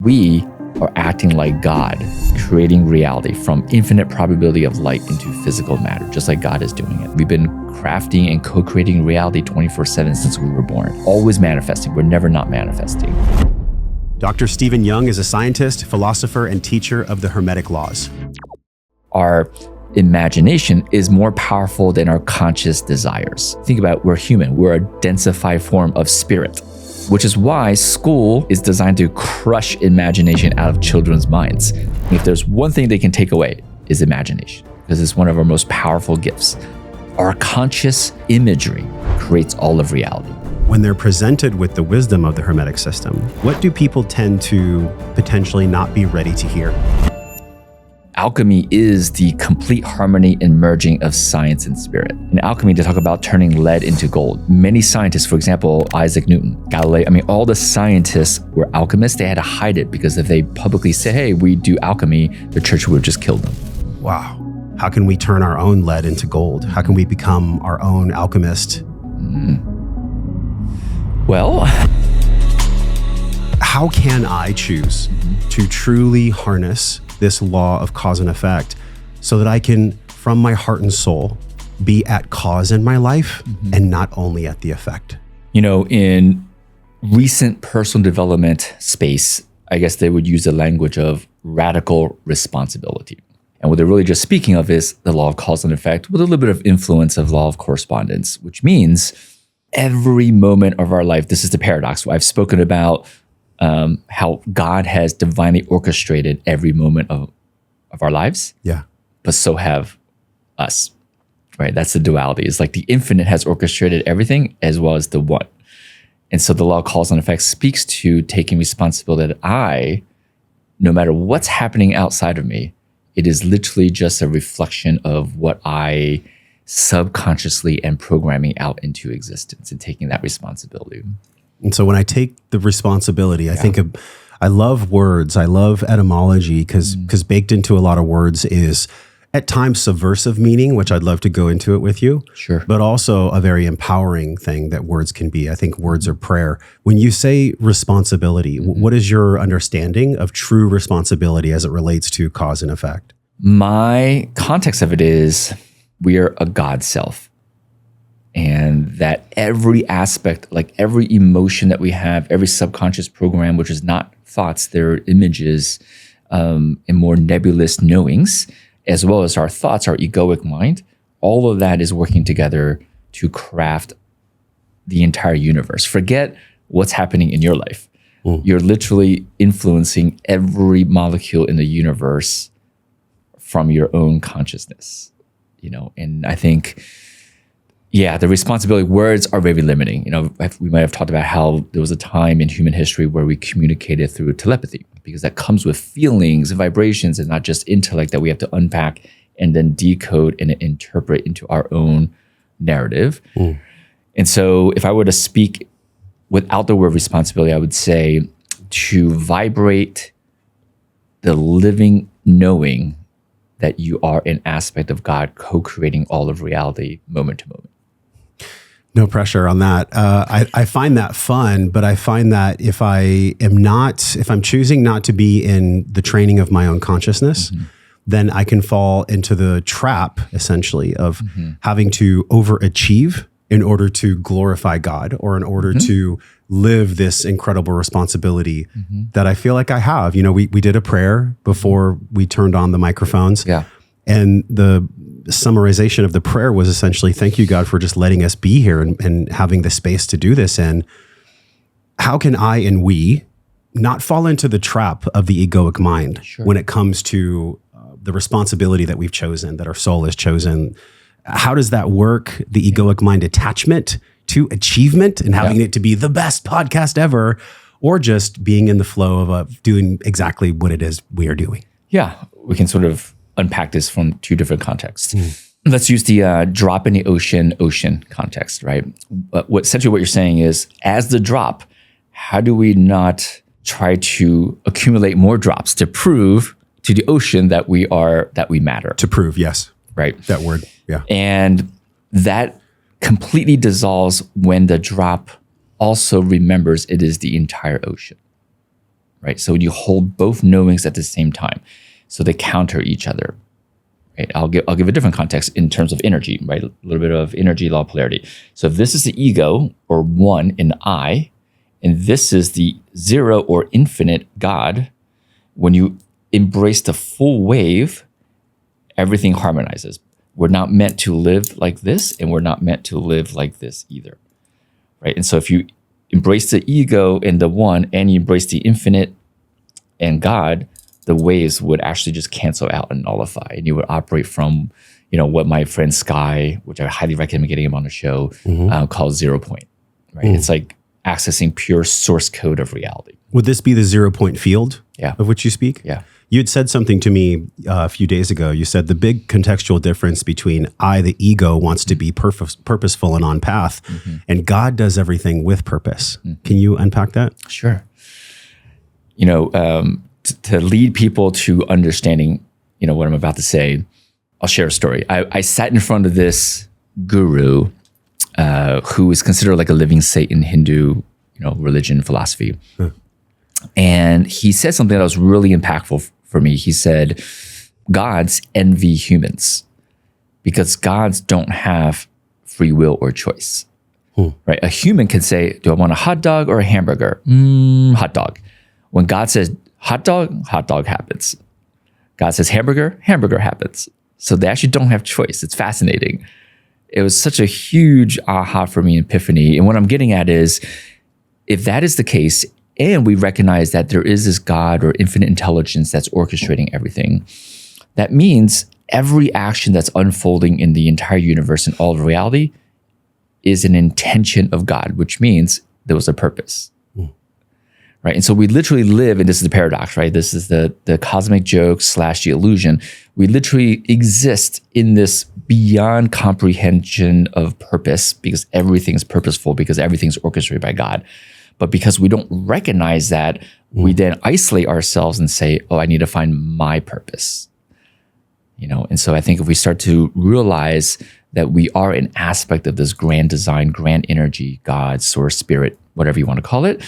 We are acting like God, creating reality from infinite probability of light into physical matter, just like God is doing it. We've been crafting and co-creating reality 24/7 since we were born, always manifesting. We're never not manifesting. Dr. Stephen Young is a scientist, philosopher, and teacher of the Hermetic laws. Our imagination is more powerful than our conscious desires. Think about it, we're human. We're a densified form of spirit, which is why school is designed to crush imagination out of children's minds. If there's one thing they can take away, is imagination, because it's one of our most powerful gifts. Our conscious imagery creates all of reality. When they're presented with the wisdom of the Hermetic system, what do people tend to potentially not be ready to hear? Alchemy is the complete harmony and merging of science and spirit. In alchemy, they talk about turning lead into gold. Many scientists, for example, Isaac Newton, Galileo, all the scientists were alchemists. They had to hide it because if they publicly say, hey, we do alchemy, the church would have just killed them. Wow. How can we turn our own lead into gold? How can we become our own alchemist? Well, how can I choose to truly harness this law of cause and effect so that I can, from my heart and soul, be at cause in my life and not only at the effect? In recent personal development space, I guess they would use the language of radical responsibility. And what they're really just speaking of is the law of cause and effect with a little bit of influence of law of correspondence, which means every moment of our life, this is the paradox. I've spoken about how God has divinely orchestrated every moment of our lives. Yeah. But so have us, right? That's the duality. It's like the infinite has orchestrated everything as well as the one. And so the law of cause and effect speaks to taking responsibility that no matter what's happening outside of me, it is literally just a reflection of what I subconsciously am programming out into existence and taking that responsibility. And so when I take the responsibility, I love words. I love etymology because baked into a lot of words is at times subversive meaning, which I'd love to go into it with you. Sure. But also a very empowering thing that words can be. I think words are prayer. When you say responsibility, what is your understanding of true responsibility as it relates to cause and effect? My context of it is we are a God self. And that every aspect, like every emotion that we have, every subconscious program, which is not thoughts, they're images and more nebulous knowings, as well as our thoughts, our egoic mind, all of that is working together to craft the entire universe. Forget what's happening in your life. You're literally influencing every molecule in the universe from your own consciousness, and I think, the responsibility, words are very limiting. We might have talked about how there was a time in human history where we communicated through telepathy, because that comes with feelings and vibrations and not just intellect that we have to unpack and then decode and interpret into our own narrative. And so if I were to speak without the word responsibility, I would say to vibrate the living knowing that you are an aspect of God co-creating all of reality moment to moment. No pressure on that. I find that fun, but I find that if I'm choosing not to be in the training of my own consciousness, then I can fall into the trap, essentially, of having to overachieve in order to glorify God or in order to live this incredible responsibility that I feel like I have. We did a prayer before we turned on the microphones. Yeah. And the summarization of the prayer was essentially, thank you, God, for just letting us be here and having the space to do this. And how can I and we not fall into the trap of the egoic mind when it comes to the responsibility that we've chosen, that our soul has chosen? How does that work? The egoic mind attachment to achievement and having it to be the best podcast ever, or just being in the flow of doing exactly what it is we are doing? Yeah, we can sort of unpack this from two different contexts. Let's use the drop in the ocean context, right? But essentially what you're saying is, as the drop, how do we not try to accumulate more drops to prove to the ocean that we matter? To prove, yes. Right. That word, yeah. And that completely dissolves when the drop also remembers it is the entire ocean. right? So you hold both knowings at the same time. So they counter each other. Right? I'll give a different context in terms of energy, right? A little bit of energy law polarity. So if this is the ego or one in I, and this is the zero or infinite God, when you embrace the full wave, everything harmonizes. We're not meant to live like this, and we're not meant to live like this either, right? And so if you embrace the ego and the one, and you embrace the infinite and God, the waves would actually just cancel out and nullify, and you would operate from, what my friend Sky, which I highly recommend getting him on the show, calls 0 point. Right? It's like accessing pure source code of reality. Would this be the 0 point field of which you speak? Yeah. You had said something to me a few days ago. You said the big contextual difference between I, the ego, wants to be purposeful and on path, and God does everything with purpose. Can you unpack that? Sure. To lead people to understanding, what I'm about to say, I'll share a story. I sat in front of this guru who is considered like a living saint in Hindu, religion, philosophy. And he said something that was really impactful for me. He said, gods envy humans because gods don't have free will or choice. Right? A human can say, do I want a hot dog or a hamburger? Hot dog. When God says hot dog happens. God says hamburger happens. So they actually don't have choice. It's fascinating. It was such a huge aha for me, epiphany. And what I'm getting at is, if that is the case, and we recognize that there is this God or infinite intelligence that's orchestrating everything, that means every action that's unfolding in the entire universe and all of reality is an intention of God, which means there was a purpose. Right. And so we literally live, and this is the paradox, right? This is the cosmic joke / the illusion. We literally exist in this beyond comprehension of purpose because everything's purposeful, because everything's orchestrated by God. But because we don't recognize that, we then isolate ourselves and say, I need to find my purpose. And so I think if we start to realize that we are an aspect of this grand design, grand energy, God, source, spirit, whatever you want to call it,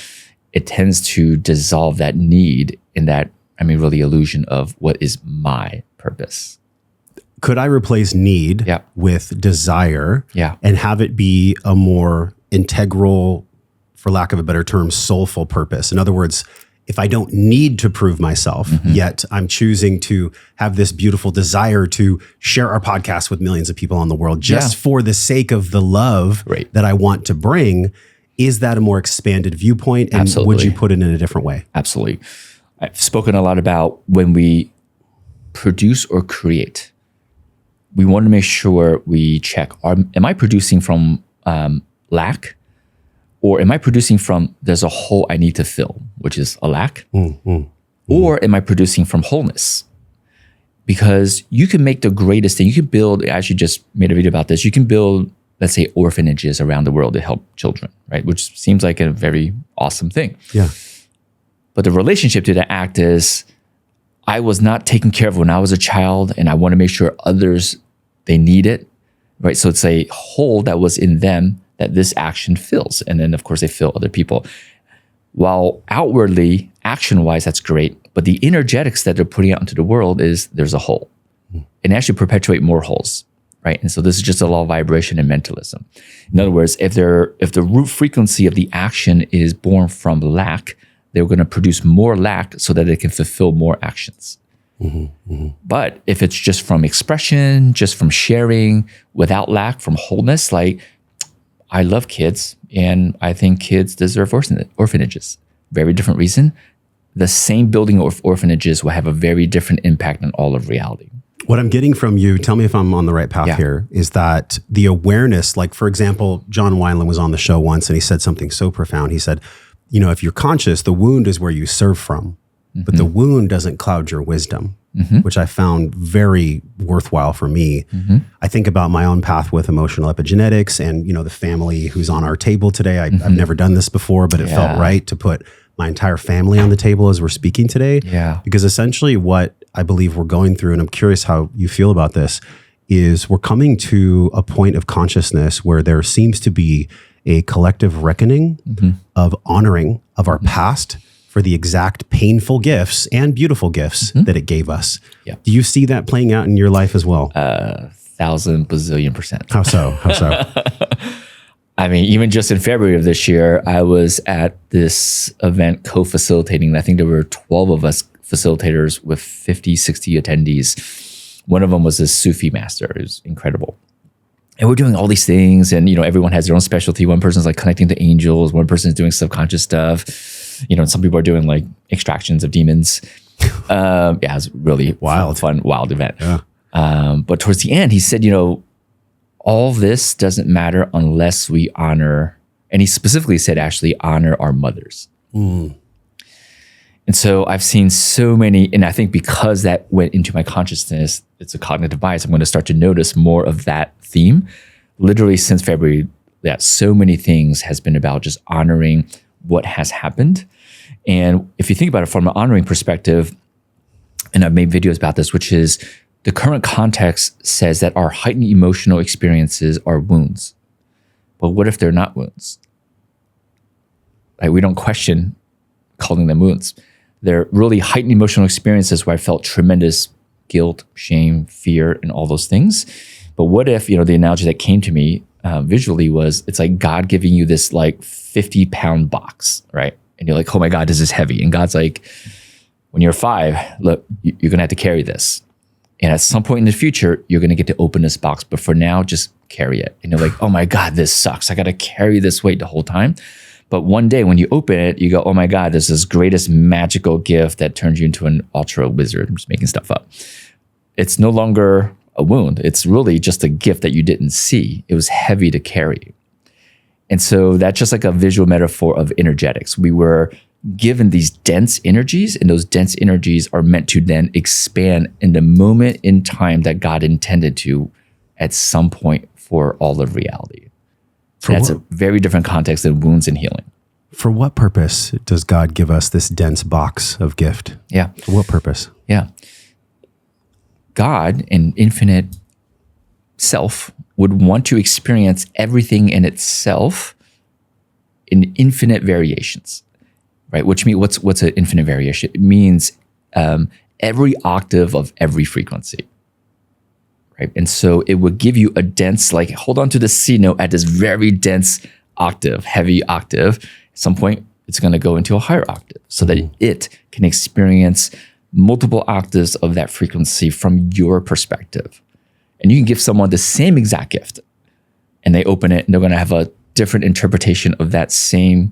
it tends to dissolve that need in that, really illusion of what is my purpose. Could I replace need with desire and have it be a more integral, for lack of a better term, soulful purpose? In other words, if I don't need to prove myself, yet I'm choosing to have this beautiful desire to share our podcast with millions of people in the world just for the sake of the love that I want to bring, is that a more expanded viewpoint? And Absolutely. Would you put it in a different way? Absolutely. I've spoken a lot about when we produce or create, we want to make sure we check, am I producing from lack? Or am I producing from, there's a hole I need to fill, which is a lack? Or am I producing from wholeness? Because you can make the greatest thing. You can build, I actually just made a video about this. You can build, let's say, orphanages around the world to help children, right? Which seems like a very awesome thing. Yeah. But the relationship to that act is, I was not taken care of when I was a child, and I want to make sure others, they need it, right? So it's a hole that was in them that this action fills. And then, of course, they fill other people. While outwardly, action-wise, that's great, but the energetics that they're putting out into the world is there's a hole. And actually perpetuate more holes. Right. And so this is just a law of vibration and mentalism. In other words, if the root frequency of the action is born from lack, they're going to produce more lack so that they can fulfill more actions. But if it's just from expression, just from sharing, without lack, from wholeness, like, I love kids and I think kids deserve orphanages. Very different reason. The same building of orphanages will have a very different impact on all of reality. What I'm getting from you, tell me if I'm on the right path here, is that the awareness, like, for example, John Wineland was on the show once and he said something so profound. He said, if you're conscious, the wound is where you serve from, but the wound doesn't cloud your wisdom, which I found very worthwhile for me. I think about my own path with emotional epigenetics and, the family who's on our table today. I've never done this before, but it felt right to put my entire family on the table as we're speaking today. Because essentially what I believe we're going through, and I'm curious how you feel about this, is we're coming to a point of consciousness where there seems to be a collective reckoning of honoring of our past for the exact painful gifts and beautiful gifts that it gave us. Yeah. Do you see that playing out in your life as well? 1,000 bazillion %. How so? How so? I mean, even just in February of this year, I was at this event co-facilitating. I think there were 12 of us facilitators with 50, 60 attendees. One of them was a Sufi master. It was incredible. And we're doing all these things, and everyone has their own specialty. One person's like connecting to angels. One person's doing subconscious stuff. Some people are doing like extractions of demons. Yeah, it was really fun, wild event. Yeah. But towards the end, he said, all this doesn't matter unless we honor, and he specifically said, actually honor our mothers. And so I've seen so many, and I think because that went into my consciousness, it's a cognitive bias. I'm going to start to notice more of that theme. Literally since February, so many things has been about just honoring what has happened. And if you think about it from an honoring perspective, and I've made videos about this, which is the current context says that our heightened emotional experiences are wounds. But what if they're not wounds? Like, we don't question calling them wounds. They're really heightened emotional experiences where I felt tremendous guilt, shame, fear, and all those things. But what if, the analogy that came to me visually was, it's like God giving you this like 50-pound box, right? And you're like, oh my God, this is heavy. And God's like, when you're 5, look, you're going to have to carry this. And at some point in the future, you're going to get to open this box. But for now, just carry it. And you're like, oh my God, this sucks. I got to carry this weight the whole time. But one day when you open it, you go, oh my God, this is greatest magical gift that turns you into an ultra wizard. I'm just making stuff up. It's no longer a wound. It's really just a gift that you didn't see. It was heavy to carry. And so that's just like a visual metaphor of energetics. We were given these dense energies, and those dense energies are meant to then expand in the moment in time that God intended to at some point for all of reality. That's a very different context than wounds and healing. For what purpose does God give us this dense box of gift? Yeah. For what purpose? Yeah. God, in infinite self, would want to experience everything in itself in infinite variations, right? Which means, what's an infinite variation? It means every octave of every frequency. Right? And so it would give you a dense, like, hold on to the C note at this very dense octave, heavy octave. At some point, it's going to go into a higher octave so that it can experience multiple octaves of that frequency from your perspective. And you can give someone the same exact gift, and they open it, and they're going to have a different interpretation of that same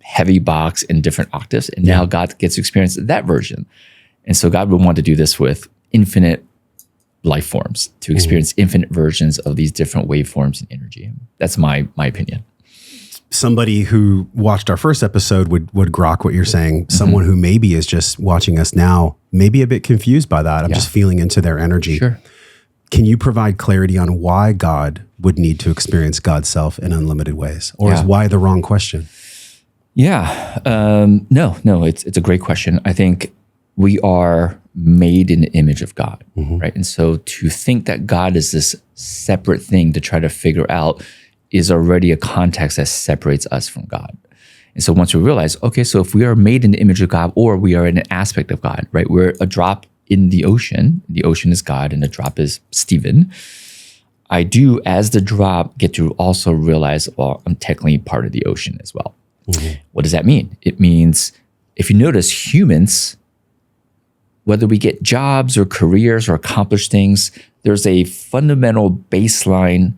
heavy box in different octaves. And now God gets to experience that version. And so God would want to do this with infinite life forms, to experience infinite versions of these different waveforms and energy. That's my opinion. Somebody who watched our first episode would grok what you're saying. Someone who maybe is just watching us now, maybe a bit confused by that. I'm just feeling into their energy. Sure. Can you provide clarity on why God would need to experience God's self in unlimited ways? Or is why the wrong question? Yeah. No, it's a great question. I think we are made in the image of God, right? And so to think that God is this separate thing to try to figure out is already a context that separates us from God. And so once we realize, okay, so if we are made in the image of God, or we are in an aspect of God, right? We're a drop in the ocean is God, and the drop is Stephen. I do, as the drop, get to also realize, well, I'm technically part of the ocean as well. What does that mean? It means, if you notice, humans, whether we get jobs or careers or accomplish things, there's a fundamental baseline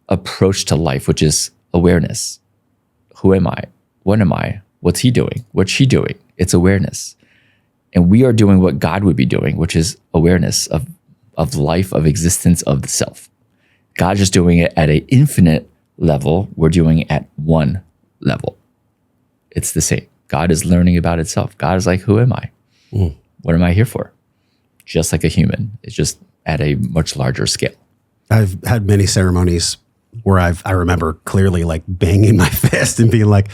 approach to life, which is awareness. Who am I? What am I? What's he doing? What's she doing? It's awareness. And we are doing what God would be doing, which is awareness of life, of existence, of the self. God's just doing it at an infinite level. We're doing it at one level. It's the same. God is learning about itself. God is like, who am I? What am I here for? Just like a human. It's just at a much larger scale. I've had many ceremonies where I remember clearly like banging my fist and being like,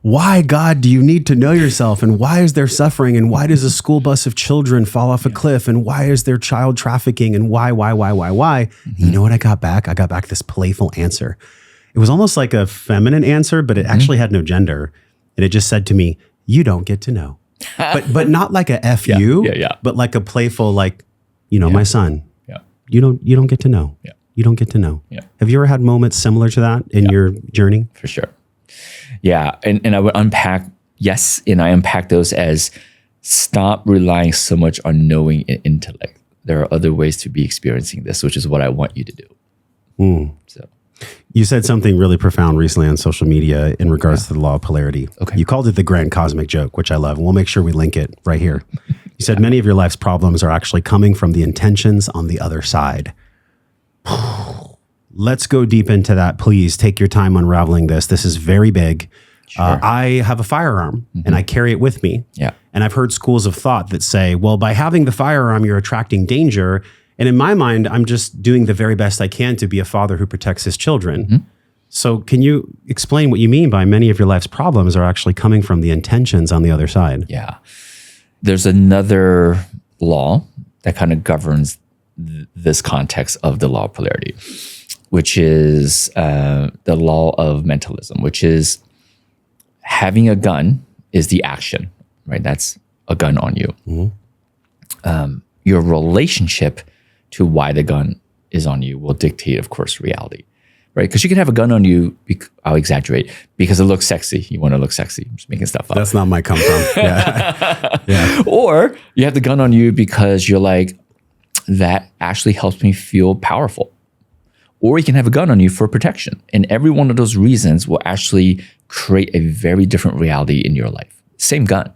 why, God, do you need to know yourself? And why is there suffering? And why does a school bus of children fall off a cliff? And why is there child trafficking? And why? You know what I got back? I got back this playful answer. It was almost like a feminine answer, but it actually had no gender. And it just said to me, you don't get to know. but not like a F you, but like a playful, like, my son, you don't get to know. Yeah. You don't get to know. Yeah. Have you ever had moments similar to that in your journey? For sure. Yeah. And I would unpack, yes. And I unpack those as stop relying so much on knowing and intellect. There are other ways to be experiencing this, which is what I want you to do. So you said something really profound recently on social media in regards to the law of polarity. Okay. You called it the grand cosmic joke, which I love. And we'll make sure we link it right here. You said many of your life's problems are actually coming from the intentions on the other side. Let's go deep into that. Please take your time unraveling this. This is very big. Sure. I have a firearm and I carry it with me. Yeah. And I've heard schools of thought that say, well, by having the firearm, you're attracting danger. And in my mind, I'm just doing the very best I can to be a father who protects his children. So can you explain what you mean by many of your life's problems are actually coming from the intentions on the other side? Yeah. There's another law that kind of governs this context of the law of polarity, which is the law of mentalism, which is having a gun is the action, right? That's a gun on you. Your relationship to why the gun is on you will dictate, of course, reality, right? Because you can have a gun on you, I'll exaggerate, because it looks sexy. You want to look sexy. I'm just making stuff up. That's not my come from. Yeah. Or you have the gun on you because you're like, that actually helps me feel powerful. Or you can have a gun on you for protection. And every one of those reasons will actually create a very different reality in your life. Same gun,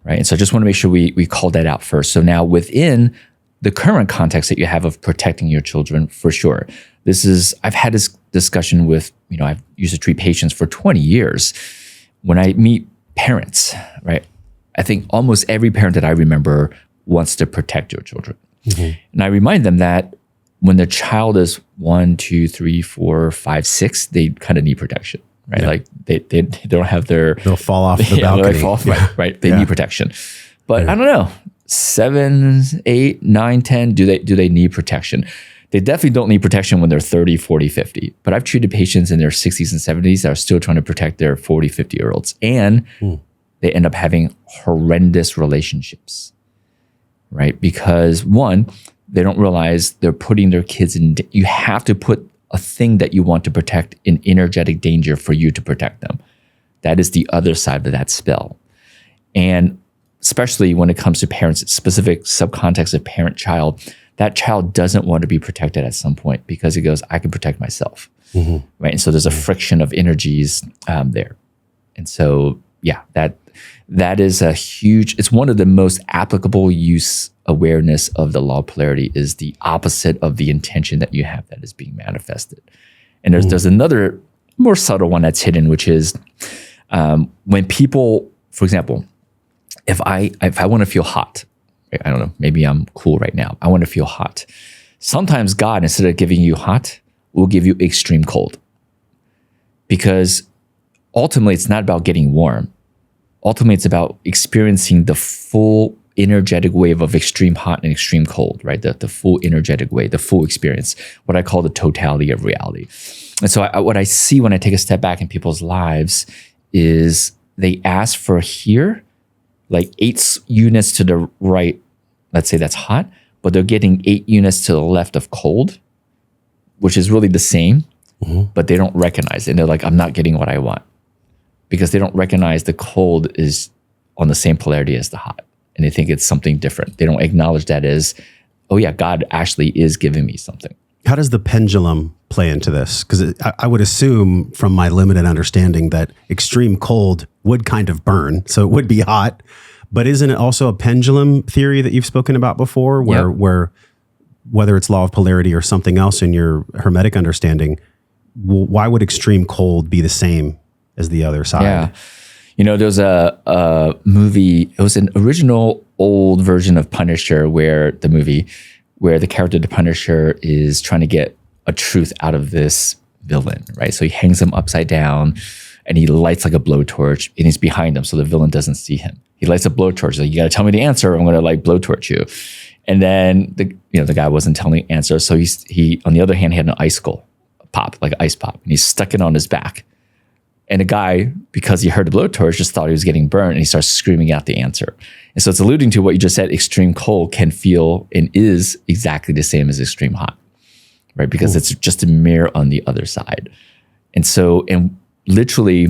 right? And so I just want to make sure we call that out first. So now within the current context that you have of protecting your children, for sure. I've had this discussion with, I've used to treat patients for 20 years. When I meet parents, right? I think almost every parent that I remember wants to protect your children. And I remind them that when the child is 1, 2, 3, 4, 5, 6, they kind of need protection, right? Like they don't have they'll fall off the balcony. They fall off, right? They need protection. But I don't know, 7, 8, 9, 10, do they need protection? They definitely don't need protection when they're 30, 40, 50. But I've treated patients in their 60s and 70s that are still trying to protect their 40, 50-year-olds. And they end up having horrendous relationships, right? Because one, they don't realize they're putting their kids in, you have to put a thing that you want to protect in energetic danger for you to protect them. That is the other side of that spell. And especially when it comes to parents, specific subcontext of parent-child, that child doesn't want to be protected at some point because he goes, I can protect myself, right? And so there's a friction of energies there. And so, yeah, that is a huge, it's one of the most applicable use awareness of the law of polarity is the opposite of the intention that you have that is being manifested. And there's another more subtle one that's hidden, which is when people, for example, if I want to feel hot, I don't know, maybe I'm cool right now. I want to feel hot. Sometimes God, instead of giving you hot, will give you extreme cold. Because ultimately, it's not about getting warm. Ultimately, it's about experiencing the full energetic wave of extreme hot and extreme cold, right? The full energetic wave, the full experience, what I call the totality of reality. And so what I see when I take a step back in people's lives is they ask for here, like 8 units to the right, let's say that's hot, but they're getting 8 units to the left of cold, which is really the same, but they don't recognize it. And they're like, I'm not getting what I want. Because they don't recognize the cold is on the same polarity as the hot. And they think it's something different. They don't acknowledge that as, oh yeah, God actually is giving me something. How does the pendulum play into this? Because I would assume from my limited understanding that extreme cold would kind of burn, so it would be hot. But isn't it also a pendulum theory that you've spoken about before, where whether it's law of polarity or something else in your Hermetic understanding, why would extreme cold be the same as the other side? Yeah. There's a movie, it was an original old version of Punisher where the character, the Punisher, is trying to get a truth out of this villain, right? So he hangs him upside down and he lights like a blowtorch and he's behind him so the villain doesn't see him. He lights a blowtorch, like, you got to tell me the answer, I'm going to like blowtorch you. And then the guy wasn't telling the answer. So he on the other hand, he had an icicle pop, like ice pop, and he stuck it on his back. And the guy, because he heard the blowtorch, just thought he was getting burned, and he starts screaming out the answer. And so it's alluding to what you just said, extreme cold can feel and is exactly the same as extreme hot, right? Because it's just a mirror on the other side. And so, and literally,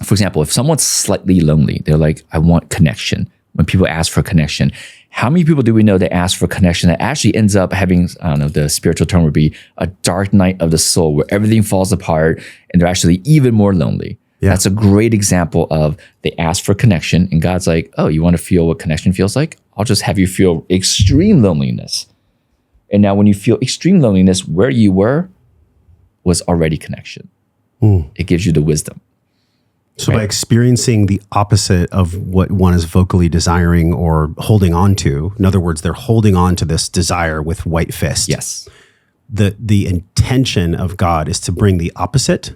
for example, if someone's slightly lonely, they're like, I want connection. When people ask for connection, how many people do we know that ask for connection that actually ends up having, I don't know, the spiritual term would be a dark night of the soul where everything falls apart and they're actually even more lonely? Yeah. That's a great example of they ask for connection and God's like, oh, you want to feel what connection feels like? I'll just have you feel extreme loneliness. And now when you feel extreme loneliness, where you were was already connection. It gives you the wisdom. So by experiencing the opposite of what one is vocally desiring or holding on to, in other words, they're holding on to this desire with white fist. Yes. The intention of God is to bring the opposite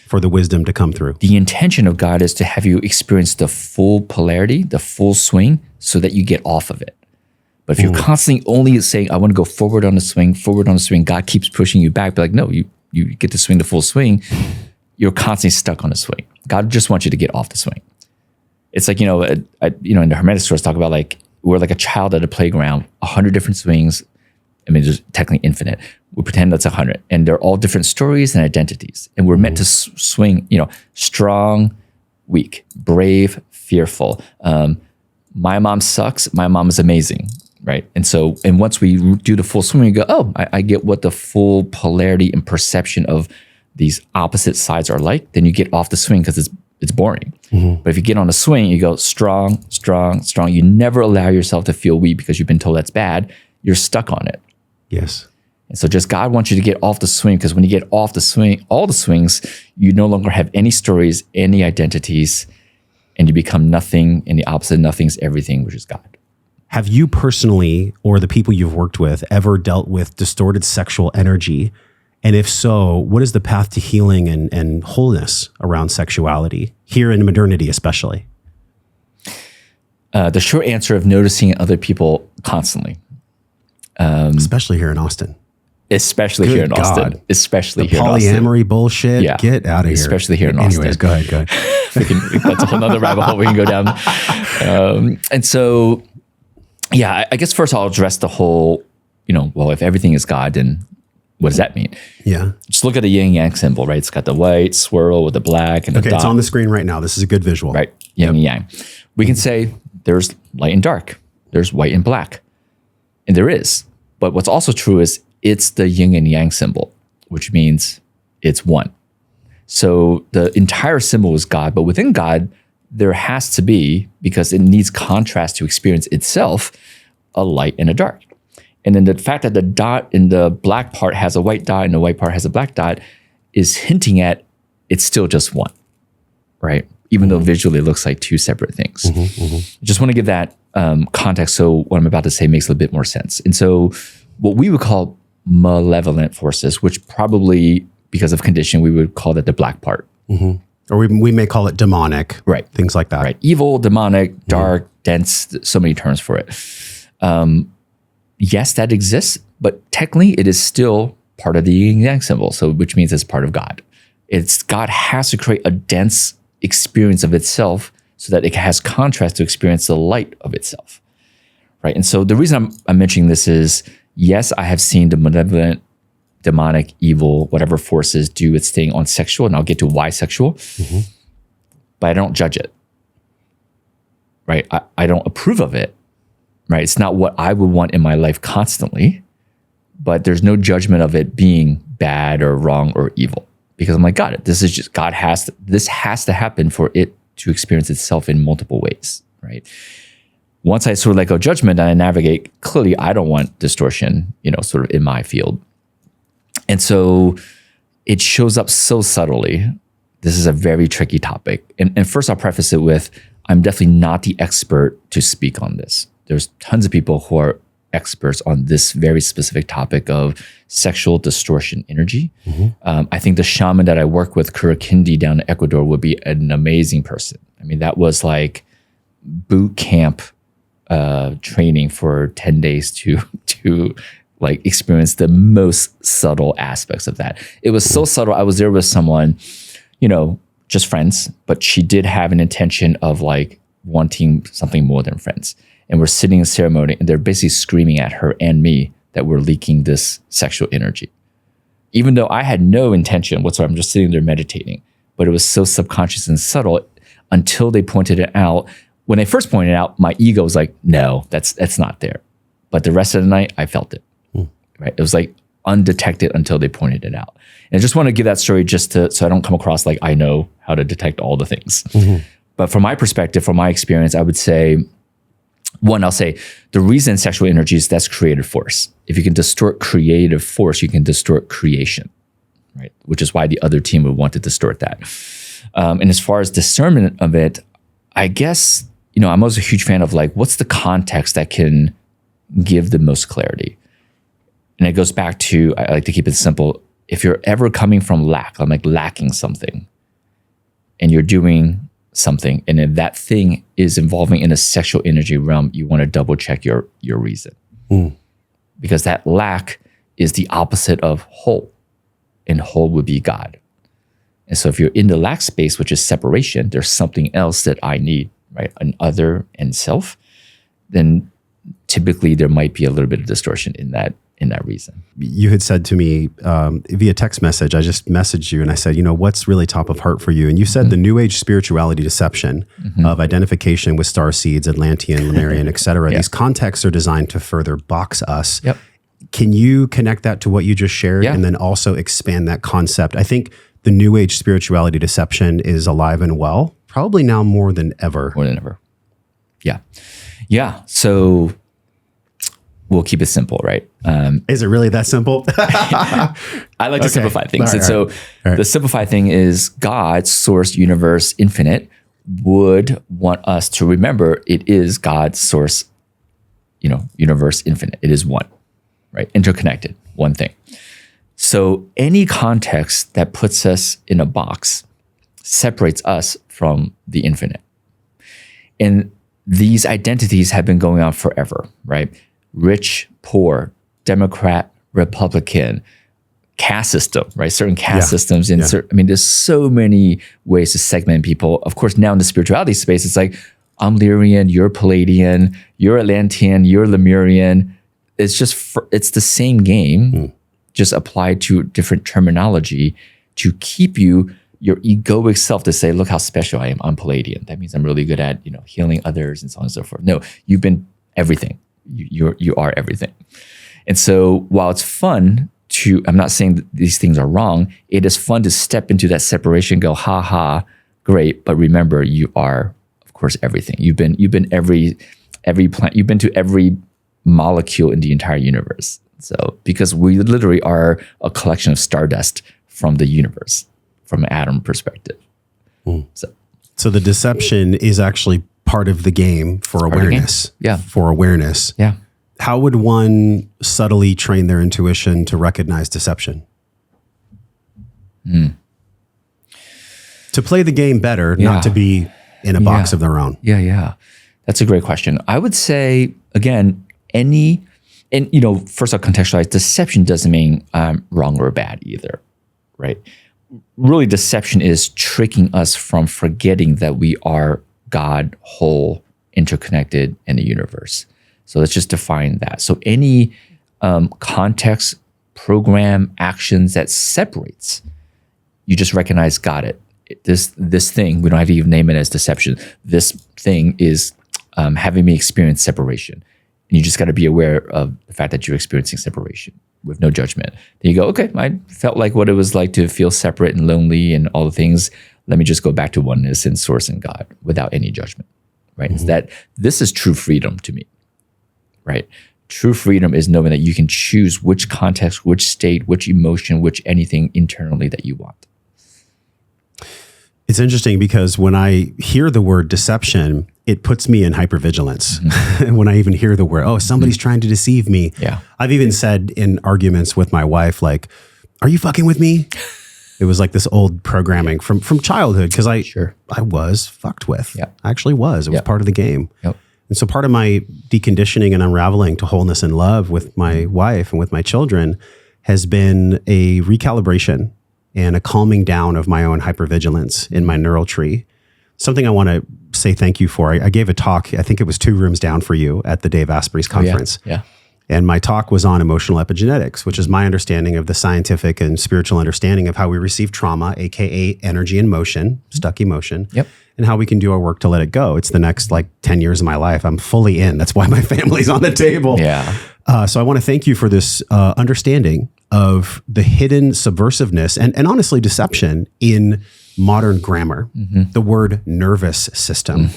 for the wisdom to come through. The intention of God is to have you experience the full polarity, the full swing, so that you get off of it. But if you're constantly only saying, I want to go forward on the swing, God keeps pushing you back. Be like, no, you get to swing the full swing. You're constantly stuck on the swing. God just wants you to get off the swing. It's like, in the Hermetic stores talk about like, we're like a child at a playground, 100 different swings. I mean, there's technically infinite. We pretend that's 100. And they're all different stories and identities. And we're meant to swing, strong, weak, brave, fearful. My mom sucks. My mom is amazing. Right. And so, and once we do the full swing, we go, oh, I get what the full polarity and perception of these opposite sides are like, then you get off the swing because it's boring. But if you get on the swing, you go strong, strong, strong. You never allow yourself to feel weak because you've been told that's bad. You're stuck on it. Yes. And so just God wants you to get off the swing, because when you get off the swing, all the swings, you no longer have any stories, any identities, and you become nothing, and the opposite of nothing is everything, which is God. Have you personally, or the people you've worked with, ever dealt with distorted sexual energy? And if so, what is the path to healing and wholeness around sexuality, here in modernity especially? The short answer of noticing other people constantly. Especially here in Austin. Especially Good here in God. Austin. Especially The here in Austin. polyamory bullshit, get out of here. Especially here in Austin. Anyways, go ahead. That's a whole nother rabbit hole we can go down. And so, yeah, I guess first I'll address the whole, well, if everything is God, then what does that mean? Yeah. Just look at the yin yang symbol, right? It's got the white swirl with the black and the dot. It's on the screen right now. This is a good visual. Right. Yin and yang. We can say there's light and dark. There's white and black. And there is. But what's also true is it's the yin and yang symbol, which means it's one. So the entire symbol is God, but within God, there has to be, because it needs contrast to experience itself, a light and a dark. And then the fact that the dot in the black part has a white dot and the white part has a black dot is hinting at it's still just one, right? Even though visually it looks like two separate things. I just want to give that context so what I'm about to say makes a little bit more sense. And so what we would call malevolent forces, which probably because of condition, we would call that the black part. Or we may call it demonic. Right. Things like that. Right. Evil, demonic, dark, dense, so many terms for it. Yes, that exists, but technically it is still part of the yin and yang symbol, so which means it's part of God. God has to create a dense experience of itself so that it has contrast to experience the light of itself, right? And so the reason I'm mentioning this is, yes, I have seen the malevolent, demonic, evil, whatever forces do its thing on sexual, and I'll get to why sexual, but I don't judge it, right? I don't approve of it. Right? It's not what I would want in my life constantly, but there's no judgment of it being bad or wrong or evil, because I'm like, this has to happen for it to experience itself in multiple ways, right? Once I sort of let go of judgment and I navigate, clearly I don't want distortion, sort of in my field. And so it shows up so subtly. This is a very tricky topic. And first I'll preface it with, I'm definitely not the expert to speak on this. There's tons of people who are experts on this very specific topic of sexual distortion energy. I think the shaman that I work with, Kurakindi down in Ecuador, would be an amazing person. I mean, that was like boot camp training for 10 days to like experience the most subtle aspects of that. It was so subtle. I was there with someone, just friends, but she did have an intention of like wanting something more than friends. And we're sitting in ceremony and they're basically screaming at her and me that we're leaking this sexual energy. Even though I had no intention whatsoever, I'm just sitting there meditating, but it was so subconscious and subtle until they pointed it out. When they first pointed it out, my ego was like, no, that's not there. But the rest of the night, I felt it, right? It was like undetected until they pointed it out. And I just want to give that story so I don't come across like I know how to detect all the things. But from my perspective, from my experience, I would say, I'll say the reason sexual energy is that's creative force. If you can distort creative force, you can distort creation, right? Which is why the other team would want to distort that. And as far as discernment of it, I guess, I'm always a huge fan of like, what's the context that can give the most clarity? And it goes back to, I like to keep it simple. If you're ever coming from lack, I'm like lacking something, and you're doing something, and if that thing is involving in a sexual energy realm, you want to double check your reason. Because that lack is the opposite of whole, and whole would be God. And so if you're in the lack space, which is separation, there's something else that I need, right? An other and self, then typically there might be a little bit of distortion in that reason. You had said to me via text message, I just messaged you and I said, what's really top of heart for you? And you said the New Age spirituality deception of identification with star seeds, Atlantean, Lemurian, et cetera. These contexts are designed to further box us. Can you connect that to what you just shared and then also expand that concept? I think the New Age spirituality deception is alive and well, probably now more than ever. More than ever. Yeah. So we'll keep it simple, right? Is it really that simple? I like to simplify things. The simplified thing is God, source, universe, infinite, would want us to remember it is God, source, universe, infinite. It is one, right? Interconnected, one thing. So any context that puts us in a box separates us from the infinite. And these identities have been going on forever, right? Rich, poor, Democrat, Republican, caste system, right? Certain caste systems. There's so many ways to segment people. Of course, now in the spirituality space, it's like, I'm Lyrian, you're Palladian, you're Atlantean, you're Lemurian. It's just, it's the same game, just applied to different terminology to keep your egoic self to say, look how special I am. I'm Palladian. That means I'm really good at, healing others and so on and so forth. No, you've been everything. You are everything. And so while it's fun I'm not saying that these things are wrong, it is fun to step into that separation and go, ha ha, great. But remember, you are, of course, everything. You've been every plant, you've been to every molecule in the entire universe. So, because we literally are a collection of stardust from the universe, from an atom perspective. So the deception is actually part of the game for awareness. For awareness. How would one subtly train their intuition to recognize deception? To play the game better, not to be in a box of their own. That's a great question. I would say, again, first I'll contextualize, deception doesn't mean wrong or bad either, right? Really, deception is tricking us from forgetting that we are God, whole, interconnected in the universe. So let's just define that. So any context, program, actions that separates, you just recognize, got it. This thing, we don't have to even name it as deception. This thing is having me experience separation. And you just got to be aware of the fact that you're experiencing separation with no judgment. Then you go, okay, I felt like what it was like to feel separate and lonely and all the things. Let me just go back to oneness and source and God without any judgment, right? It's that this is true freedom to me, right? True freedom is knowing that you can choose which context, which state, which emotion, which anything internally that you want. It's interesting because when I hear the word deception, it puts me in hypervigilance. When I even hear the word, somebody's trying to deceive me. I've even said in arguments with my wife, like, are you fucking with me? It was like this old programming from childhood because I was fucked with. I actually was. It was part of the game. And so part of my deconditioning and unraveling to wholeness and love with my wife and with my children has been a recalibration and a calming down of my own hypervigilance in my neural tree. Something I want to say thank you for. I gave a talk, I think it was 2 rooms down for you at the Dave Asprey's conference. Yeah. And my talk was on emotional epigenetics, which is my understanding of the scientific and spiritual understanding of how we receive trauma, AKA energy in motion, stuck emotion, and how we can do our work to let it go. It's the next 10 years of my life. I'm fully in. That's why my family's on the table. Yeah. So I want to thank you for this understanding of the hidden subversiveness and honestly deception in modern grammar, the word nervous system.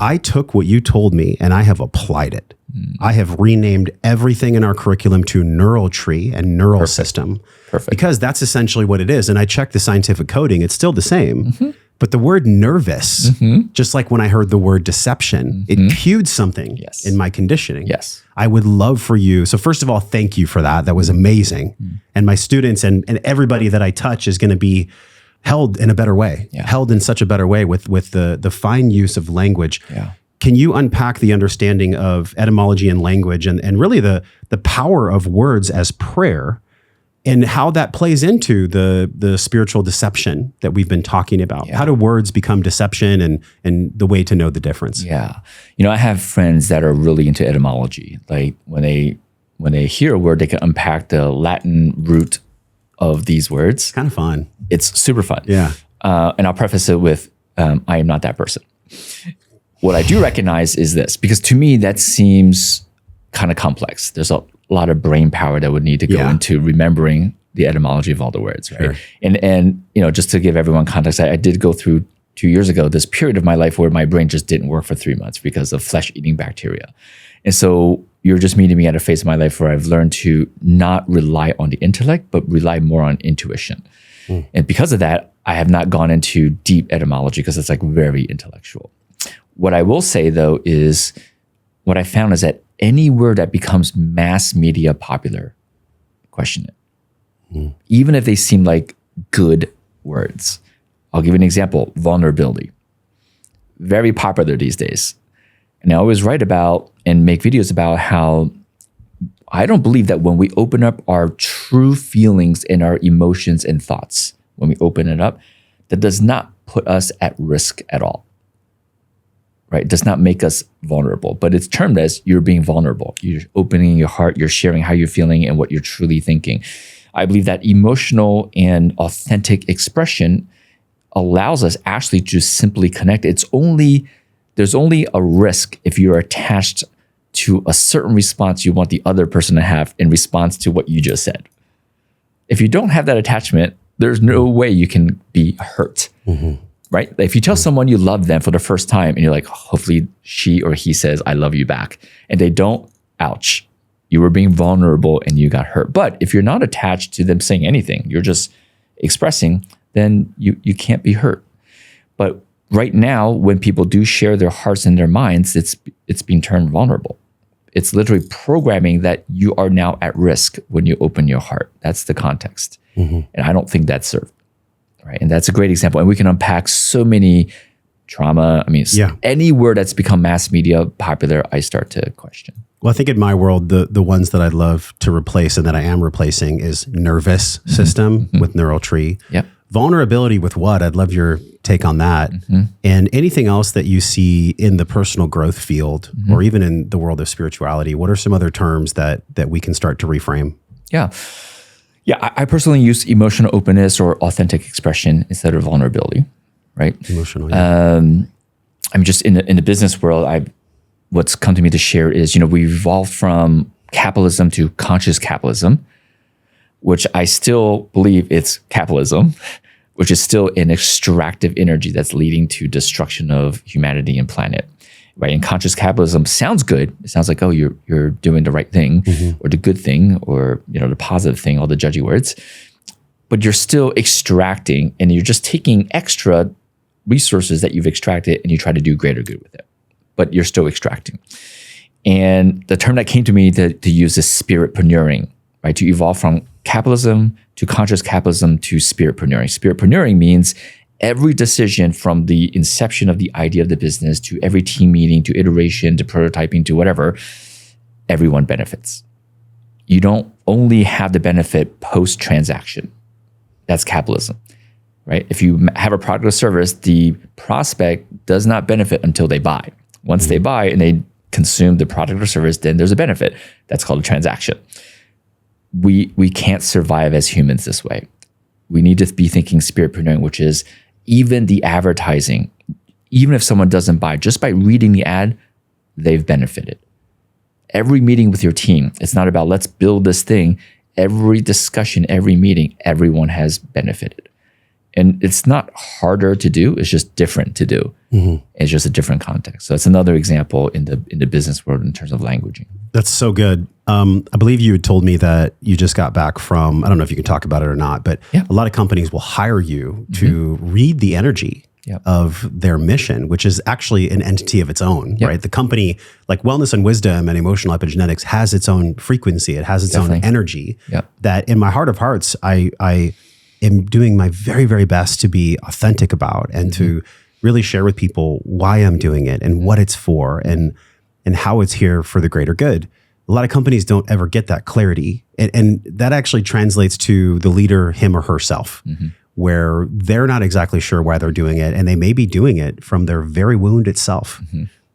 I took what you told me and I have applied it. I have renamed everything in our curriculum to neural tree and neural system. Because that's essentially what it is. And I checked the scientific coding, it's still the same. But the word nervous, just like when I heard the word deception, it cued something in my conditioning. Yes. I would love for you. So first of all, thank you for that. That was amazing. And my students and everybody that I touch is going to be held in a better way, held in such a better way with the fine use of language. Can you unpack the understanding of etymology and language and really the power of words as prayer and how that plays into the spiritual deception that we've been talking about? How do words become deception and the way to know the difference? Yeah. I have friends that are really into etymology. Like when they hear a word, they can unpack the Latin root of these words. Kind of fun. It's super fun. Yeah. And I'll preface it with, I am not that person. What I do recognize is this, because to me, that seems kind of complex. There's a lot of brain power that would need to go into remembering the etymology of all the words, right? And just to give everyone context, I did go through 2 years ago this period of my life where my brain just didn't work for 3 months because of flesh-eating bacteria. And so you're just meeting me at a phase of my life where I've learned to not rely on the intellect, but rely more on intuition. And because of that, I have not gone into deep etymology because it's very intellectual. What I will say though is what I found is that any word that becomes mass media popular, question it. Even if they seem like good words. I'll give you an example, vulnerability. Very popular these days. And I always write about and make videos about how I don't believe that when we open up our true feelings and our emotions and thoughts, when we open it up, that does not put us at risk at all. Right? It does not make us vulnerable, but it's termed as you're being vulnerable. You're opening your heart, you're sharing how you're feeling and what you're truly thinking. I believe that emotional and authentic expression allows us actually to simply connect. There's only a risk if you're attached to a certain response you want the other person to have in response to what you just said. If you don't have that attachment, there's no way you can be hurt. Right? If you tell someone you love them for the first time and you're like, hopefully she or he says, I love you back. And they don't, ouch, you were being vulnerable and you got hurt. But if you're not attached to them saying anything, you're just expressing, then you can't be hurt. But right now, when people do share their hearts and their minds, it's being termed vulnerable. It's literally programming that you are now at risk when you open your heart. That's the context. And I don't think that's served. Right. And that's a great example. And we can unpack so many trauma. I mean, any word that's become mass media popular, I start to question. Well, I think in my world, the ones that I'd love to replace and that I am replacing is nervous system with neural tree. Vulnerability with what? I'd love your take on that. And anything else that you see in the personal growth field or even in the world of spirituality, what are some other terms that we can start to reframe? Yeah, I personally use emotional openness or authentic expression instead of vulnerability, right? Emotional, just in the business world, what's come to me to share is, we've evolved from capitalism to conscious capitalism, which I still believe it's capitalism, which is still an extractive energy that's leading to destruction of humanity and planet. Right? And conscious capitalism sounds good. It sounds like, oh, you're doing the right thing or the good thing or, the positive thing, all the judgy words. But you're still extracting and you're just taking extra resources that you've extracted and you try to do greater good with it. But you're still extracting. And the term that came to me to use is spiritpreneuring, right? To evolve from capitalism to conscious capitalism to spiritpreneuring. Spiritpreneuring means every decision from the inception of the idea of the business to every team meeting to iteration to prototyping to whatever, everyone benefits. You don't only have the benefit post-transaction. That's capitalism, right? If you have a product or service, the prospect does not benefit until they buy. Once they buy and they consume the product or service, then there's a benefit. That's called a transaction. We can't survive as humans this way. We need to be thinking spiritpreneur, which is even the advertising, even if someone doesn't buy, just by reading the ad, they've benefited. Every meeting with your team, it's not about let's build this thing. Every discussion, every meeting, everyone has benefited. And it's not harder to do, it's just different to do. It's just a different context. So it's another example in the business world in terms of languaging. That's so good. I believe you had told me that you just got back from, I don't know if you can talk about it or not, but a lot of companies will hire you to read the energy of their mission, which is actually an entity of its own, right? The company, like Wellness and Wisdom and Emotional Epigenetics, has its own frequency. It has its own energy that in my heart of hearts, I am doing my very, very best to be authentic about and to really share with people why I'm doing it and what it's for and how it's here for the greater good. A lot of companies don't ever get that clarity. And that actually translates to the leader, him or herself, where they're not exactly sure why they're doing it. And they may be doing it from their very wound itself.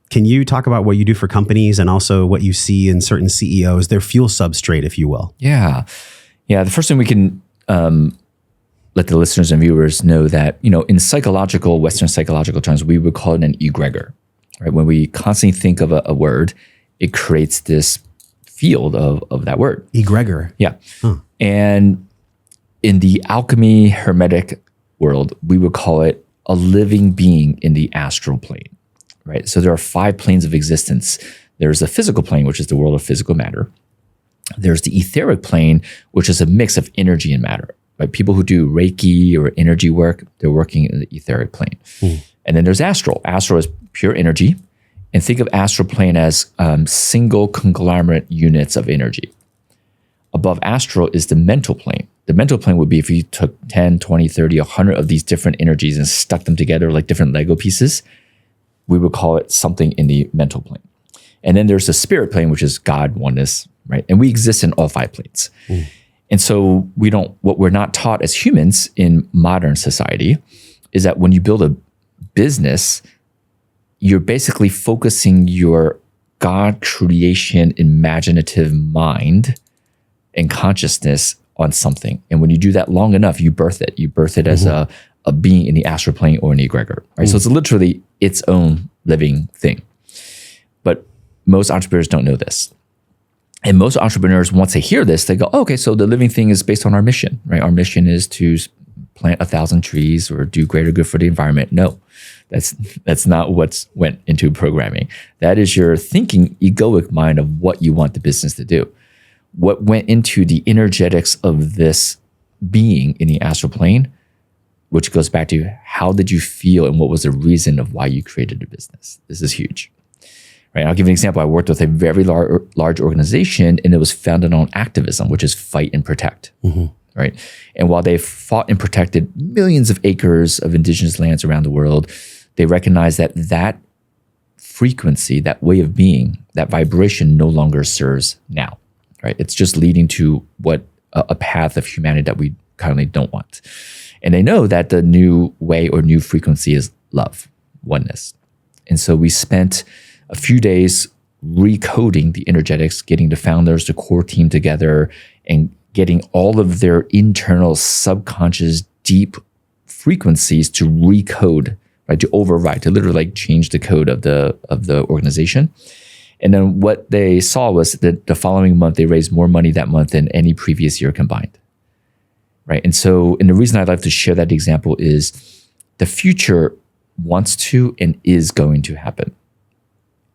Can you talk about what you do for companies and also what you see in certain CEOs, their fuel substrate, if you will? Yeah. The first thing we can let the listeners and viewers know that, in Western psychological terms, we would call it an egregor, right? When we constantly think of a word, it creates this field of that word. Egregor. Yeah. And in the alchemy hermetic world, we would call it a living being in the astral plane, right? So there are 5 planes of existence. There's a physical plane, which is the world of physical matter. There's the etheric plane, which is a mix of energy and matter. Right? People who do Reiki or energy work, they're working in the etheric plane. And then there's astral. Astral is pure energy. And think of astral plane as single conglomerate units of energy. Above astral is the mental plane. The mental plane would be if you took 10, 20, 30, 100 of these different energies and stuck them together like different Lego pieces. We would call it something in the mental plane. And then there's the spirit plane, which is God, oneness, right? And we exist in all 5 planes. And so what we're not taught as humans in modern society is that when you build a business, you're basically focusing your God creation, imaginative mind and consciousness on something. And when you do that long enough, you birth it. You birth it as a being in the astral plane or an egregor, right? So it's literally its own living thing. But most entrepreneurs don't know this. And most entrepreneurs, once they hear this, they go, oh, okay, so the living thing is based on our mission, right? Our mission is to plant 1,000 trees or do greater good for the environment. No, that's not what's went into programming. That is your thinking egoic mind of what you want the business to do. What went into the energetics of this being in the astral plane, which goes back to how did you feel and what was the reason of why you created a business? This is huge. Right, I'll give you an example. I worked with a very large organization, and it was founded on activism, which is fight and protect. Right, and while they fought and protected millions of acres of indigenous lands around the world, they recognized that frequency, that way of being, that vibration no longer serves now. Right, it's just leading to a path of humanity that we currently don't want. And they know that the new way or new frequency is love, oneness. And so we spent a few days recoding the energetics, getting the founders, the core team together, and getting all of their internal subconscious deep frequencies to recode, right, to override, to literally change the code of the organization. And then what they saw was that the following month, they raised more money that month than any previous year combined, right? And the reason I'd like to share that example is the future wants to and is going to happen.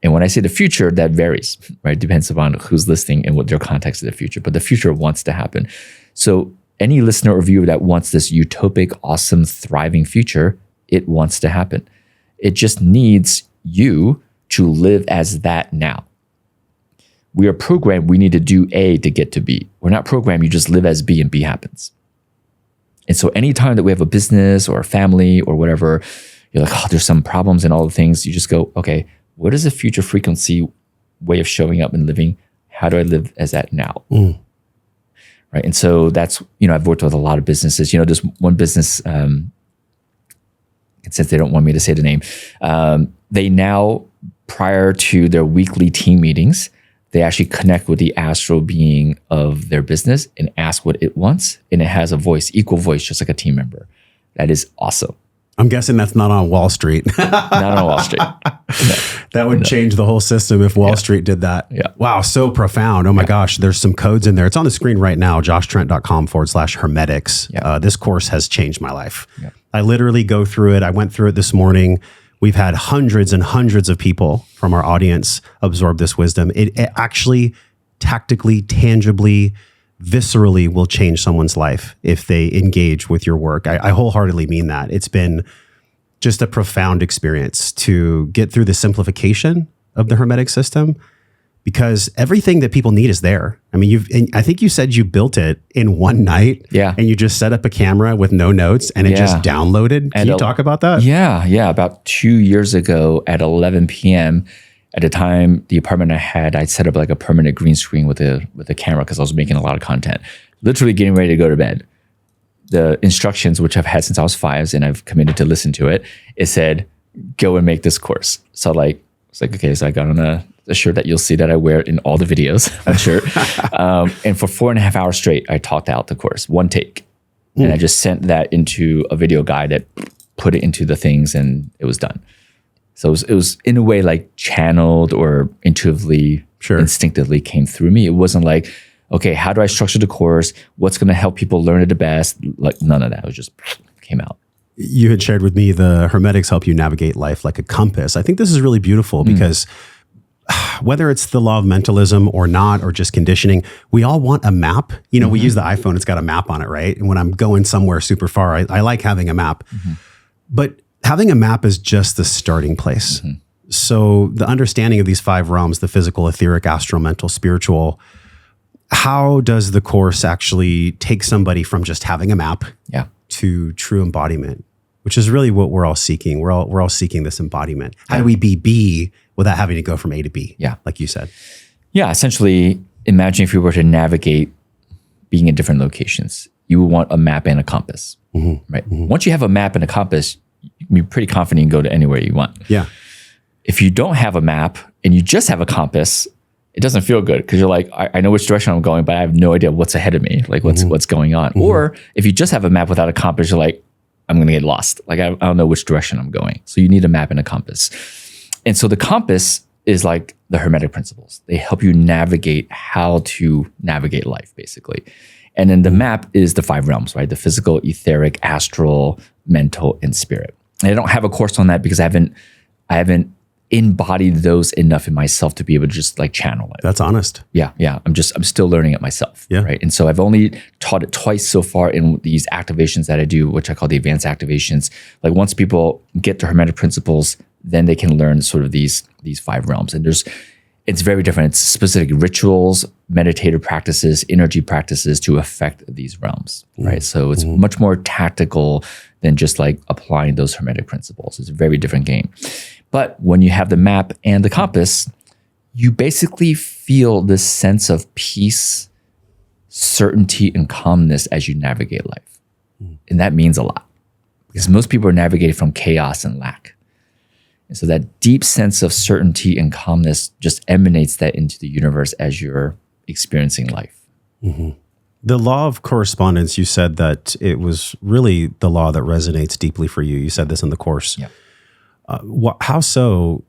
And when I say the future, that varies, right? Depends upon who's listening and what their context of the future. But the future wants to happen. So any listener or viewer that wants this utopic, awesome, thriving future, it wants to happen. It just needs you to live as that now. We are programmed, we need to do A to get to B. We're not programmed, you just live as B and B happens. And so anytime that we have a business or a family or whatever, you're like, oh, there's some problems and all the things, you just go, okay, what is the future frequency way of showing up and living? How do I live as that now? Right. And so that's, I've worked with a lot of businesses. There's one business, and since they don't want me to say the name, they now, prior to their weekly team meetings, they actually connect with the astral being of their business and ask what it wants. And it has a voice, equal voice, just like a team member. That is awesome. I'm guessing that's not on Wall Street. Not on Wall Street. No. That would change the whole system if Wall Street did that. Yeah. Wow, so profound. Oh my gosh, there's some codes in there. It's on the screen right now, joshtrent.com/hermetics. Yeah. This course has changed my life. Yeah. I literally go through it. I went through it this morning. We've had hundreds and hundreds of people from our audience absorb this wisdom. It actually tactically, tangibly, viscerally will change someone's life if they engage with your work. I wholeheartedly mean that. It's been just a profound experience to get through the simplification of the Hermetic system, because everything that people need is there. I mean, I think you said you built it in one night. Yeah. And you just set up a camera with no notes and it just downloaded. Can you talk about that? Yeah. About 2 years ago at 11 p.m., at the time, the apartment I had, I'd set up like a permanent green screen with a camera because I was making a lot of content. Literally getting ready to go to bed. The instructions, which I've had since I was 5 and I've committed to listen to it, it said, go and make this course. So it's like, okay, so I got on a shirt that you'll see that I wear in all the videos, that shirt. And for 4.5 hours straight, I talked out the course, one take. And I just sent that into a video guy that put it into the things and it was done. So it was in a way like channeled or intuitively, instinctively came through me. It wasn't like, okay, how do I structure the course? What's going to help people learn it the best? Like none of that. It was just came out. You had shared with me the Hermetics help you navigate life like a compass. I think this is really beautiful because whether it's the law of mentalism or not, or just conditioning, we all want a map. We use the iPhone, it's got a map on it, right? And when I'm going somewhere super far, I like having a map. But having a map is just the starting place. So the understanding of these 5 realms, the physical, etheric, astral, mental, spiritual, how does the course actually take somebody from just having a map to true embodiment, which is really what we're all seeking. We're all seeking this embodiment. How do we be B without having to go from A to B? Yeah. Like you said. Yeah. Essentially, imagine if you were to navigate being in different locations, you would want a map and a compass, right? Once you have a map and a compass, you can be pretty confident you can go to anywhere you want. Yeah. If you don't have a map and you just have a compass, it doesn't feel good because you're like, I know which direction I'm going, but I have no idea what's ahead of me, like what's going on. Or if you just have a map without a compass, you're like, I'm going to get lost. Like I don't know which direction I'm going. So you need a map and a compass. And so the compass is like the Hermetic principles. They help you navigate how to navigate life, basically. And then the map is the 5 realms, right? The physical, etheric, astral, mental, and spirit. And I don't have a course on that because I haven't embodied those enough in myself to be able to just like channel it. That's honest. Yeah. I'm still learning it myself. Yeah. Right. And so I've only taught it twice so far in these activations that I do, which I call the advanced activations. Like once people get to Hermetic principles, then they can learn sort of these 5 realms. And it's very different. It's specific rituals, meditative practices, energy practices to affect these realms, right? So it's much more tactical than just like applying those Hermetic principles. It's a very different game. But when you have the map and the compass, you basically feel this sense of peace, certainty, and calmness as you navigate life. And that means a lot because most people are navigating from chaos and lack. And so that deep sense of certainty and calmness just emanates that into the universe as you're experiencing life. The law of correspondence, you said that it was really the law that resonates deeply for you. You said this in the course. Yeah. How so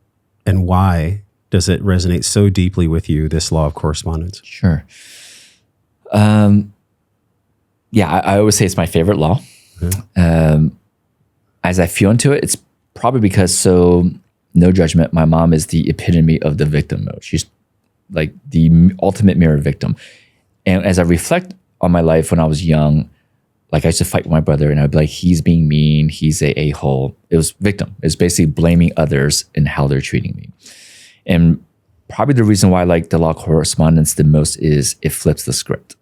and why does it resonate so deeply with you, this law of correspondence? Sure. I always say it's my favorite law. As I feel into it, it's probably because, so no judgment, my mom is the epitome of the victim mode. She's like the ultimate mirror victim. And as I reflect on my life when I was young, like I used to fight with my brother and I'd be like, he's being mean, he's a a-hole. It was victim. It's basically blaming others and how they're treating me. And probably the reason why I like the law of correspondence the most is it flips the script,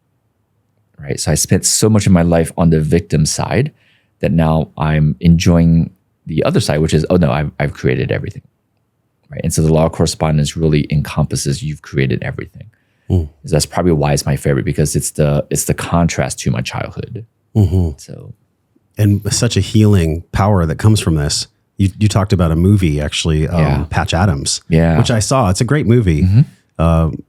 right? So I spent so much of my life on the victim side that now I'm enjoying the other side, which is, oh no, I've created everything, right? And so the law of correspondence really encompasses you've created everything. So that's probably why it's my favorite, because it's the contrast to my childhood. So, and such a healing power that comes from this. You talked about a movie, actually, Patch Adams, which I saw. It's a great movie. Can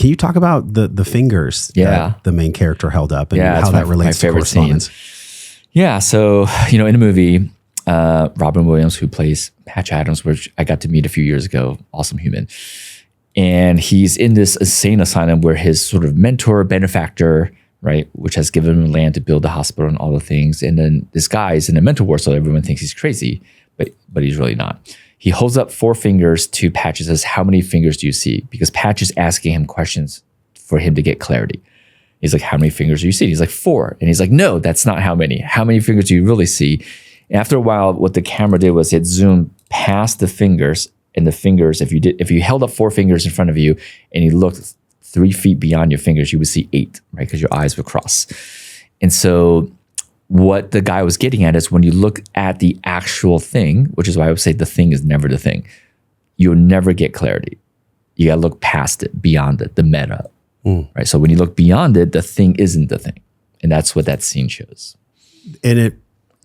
you talk about the fingers that the main character held up and how that relates to correspondence? Scene. Yeah. So, in the movie, Robin Williams, who plays Patch Adams, which I got to meet a few years ago, awesome human. And he's in this insane asylum where his sort of mentor, benefactor, right, which has given him land to build the hospital and all the things. And then this guy is in a mental ward, so everyone thinks he's crazy, but he's really not. He holds up 4 fingers to Patch and says, how many fingers do you see? Because Patch is asking him questions for him to get clarity. He's like, how many fingers do you see? He's like, 4. And he's like, no, that's not how many. How many fingers do you really see? And after a while, what the camera did was it zoomed past the fingers, and the fingers, if you held up 4 fingers in front of you and you looked 3 feet beyond your fingers, you would see 8, right? Because your eyes would cross. And so what the guy was getting at is when you look at the actual thing, which is why I would say the thing is never the thing, you'll never get clarity. You got to look past it, beyond it, the meta, right? So when you look beyond it, the thing isn't the thing. And that's what that scene shows. And it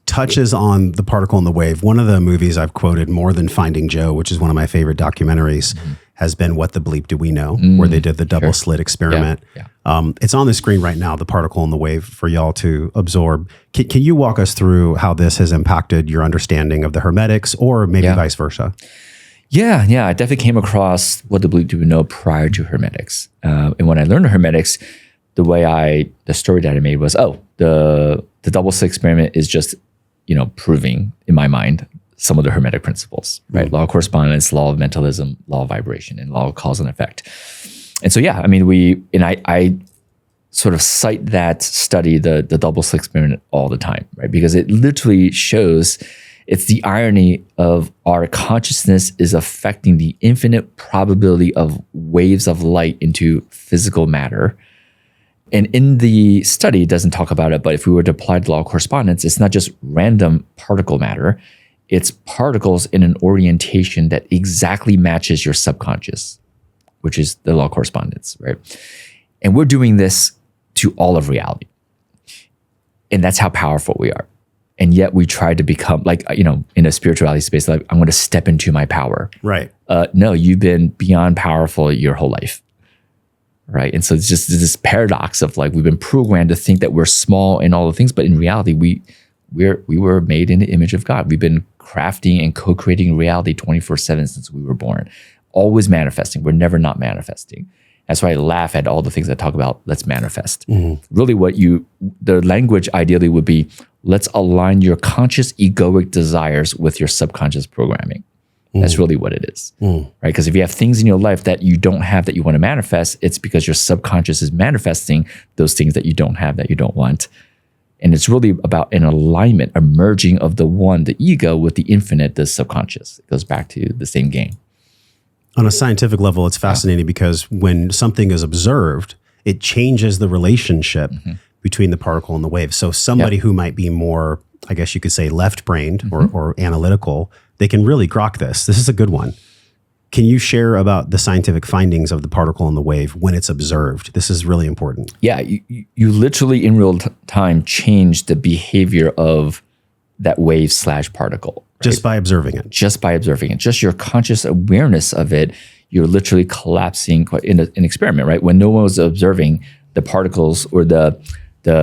touches on the particle and the wave. One of the movies I've quoted more than Finding Joe, which is one of my favorite documentaries, has been What the Bleep Do We Know, where they did the double-slit experiment. It's on the screen right now, the particle and the wave, for y'all to absorb. Can you walk us through how this has impacted your understanding of the hermetics, or maybe vice versa? Yeah. I definitely came across What the Bleep Do We Know prior to hermetics. And when I learned hermetics, the story that I made was, the double-slit experiment is just proving in my mind some of the hermetic principles, right? Law of correspondence, law of mentalism, law of vibration, and law of cause and effect. And so, I sort of cite that study, the double-slit experiment, all the time, right? Because it literally shows it's the irony of our consciousness is affecting the infinite probability of waves of light into physical matter. And in the study, it doesn't talk about it, but if we were to apply the law of correspondence, it's not just random particle matter. It's particles in an orientation that exactly matches your subconscious, which is the law of correspondence, right? And we're doing this to all of reality. And that's how powerful we are. And yet we try to become in a spirituality space, like, I'm going to step into my power. Right. No, you've been beyond powerful your whole life. Right. And so it's just this paradox of we've been programmed to think that we're small in all the things, but in reality, we were made in the image of God. We've been crafting and co-creating reality 24/7 since we were born, always manifesting. We're never not manifesting. That's why I laugh at all the things that talk about let's manifest. Really the language ideally would be, let's align your conscious egoic desires with your subconscious programming. That's really what it is, right? Because if you have things in your life that you don't have that you want to manifest, it's because your subconscious is manifesting those things that you don't have, that you don't want. And it's really about an alignment, a merging of the one, the ego, with the infinite, the subconscious. It goes back to the same game. On a scientific level, it's fascinating because when something is observed, it changes the relationship between the particle and the wave. So somebody who might be more, I guess you could say, left-brained or analytical, they can really grok this. This is a good one. Can you share about the scientific findings of the particle and the wave when it's observed? This is really important. Yeah, you literally in real time change the behavior of that wave / particle. Right? Just by observing it. Just by observing it. Just your conscious awareness of it, you're literally collapsing in an experiment, right? When no one was observing, the particles or the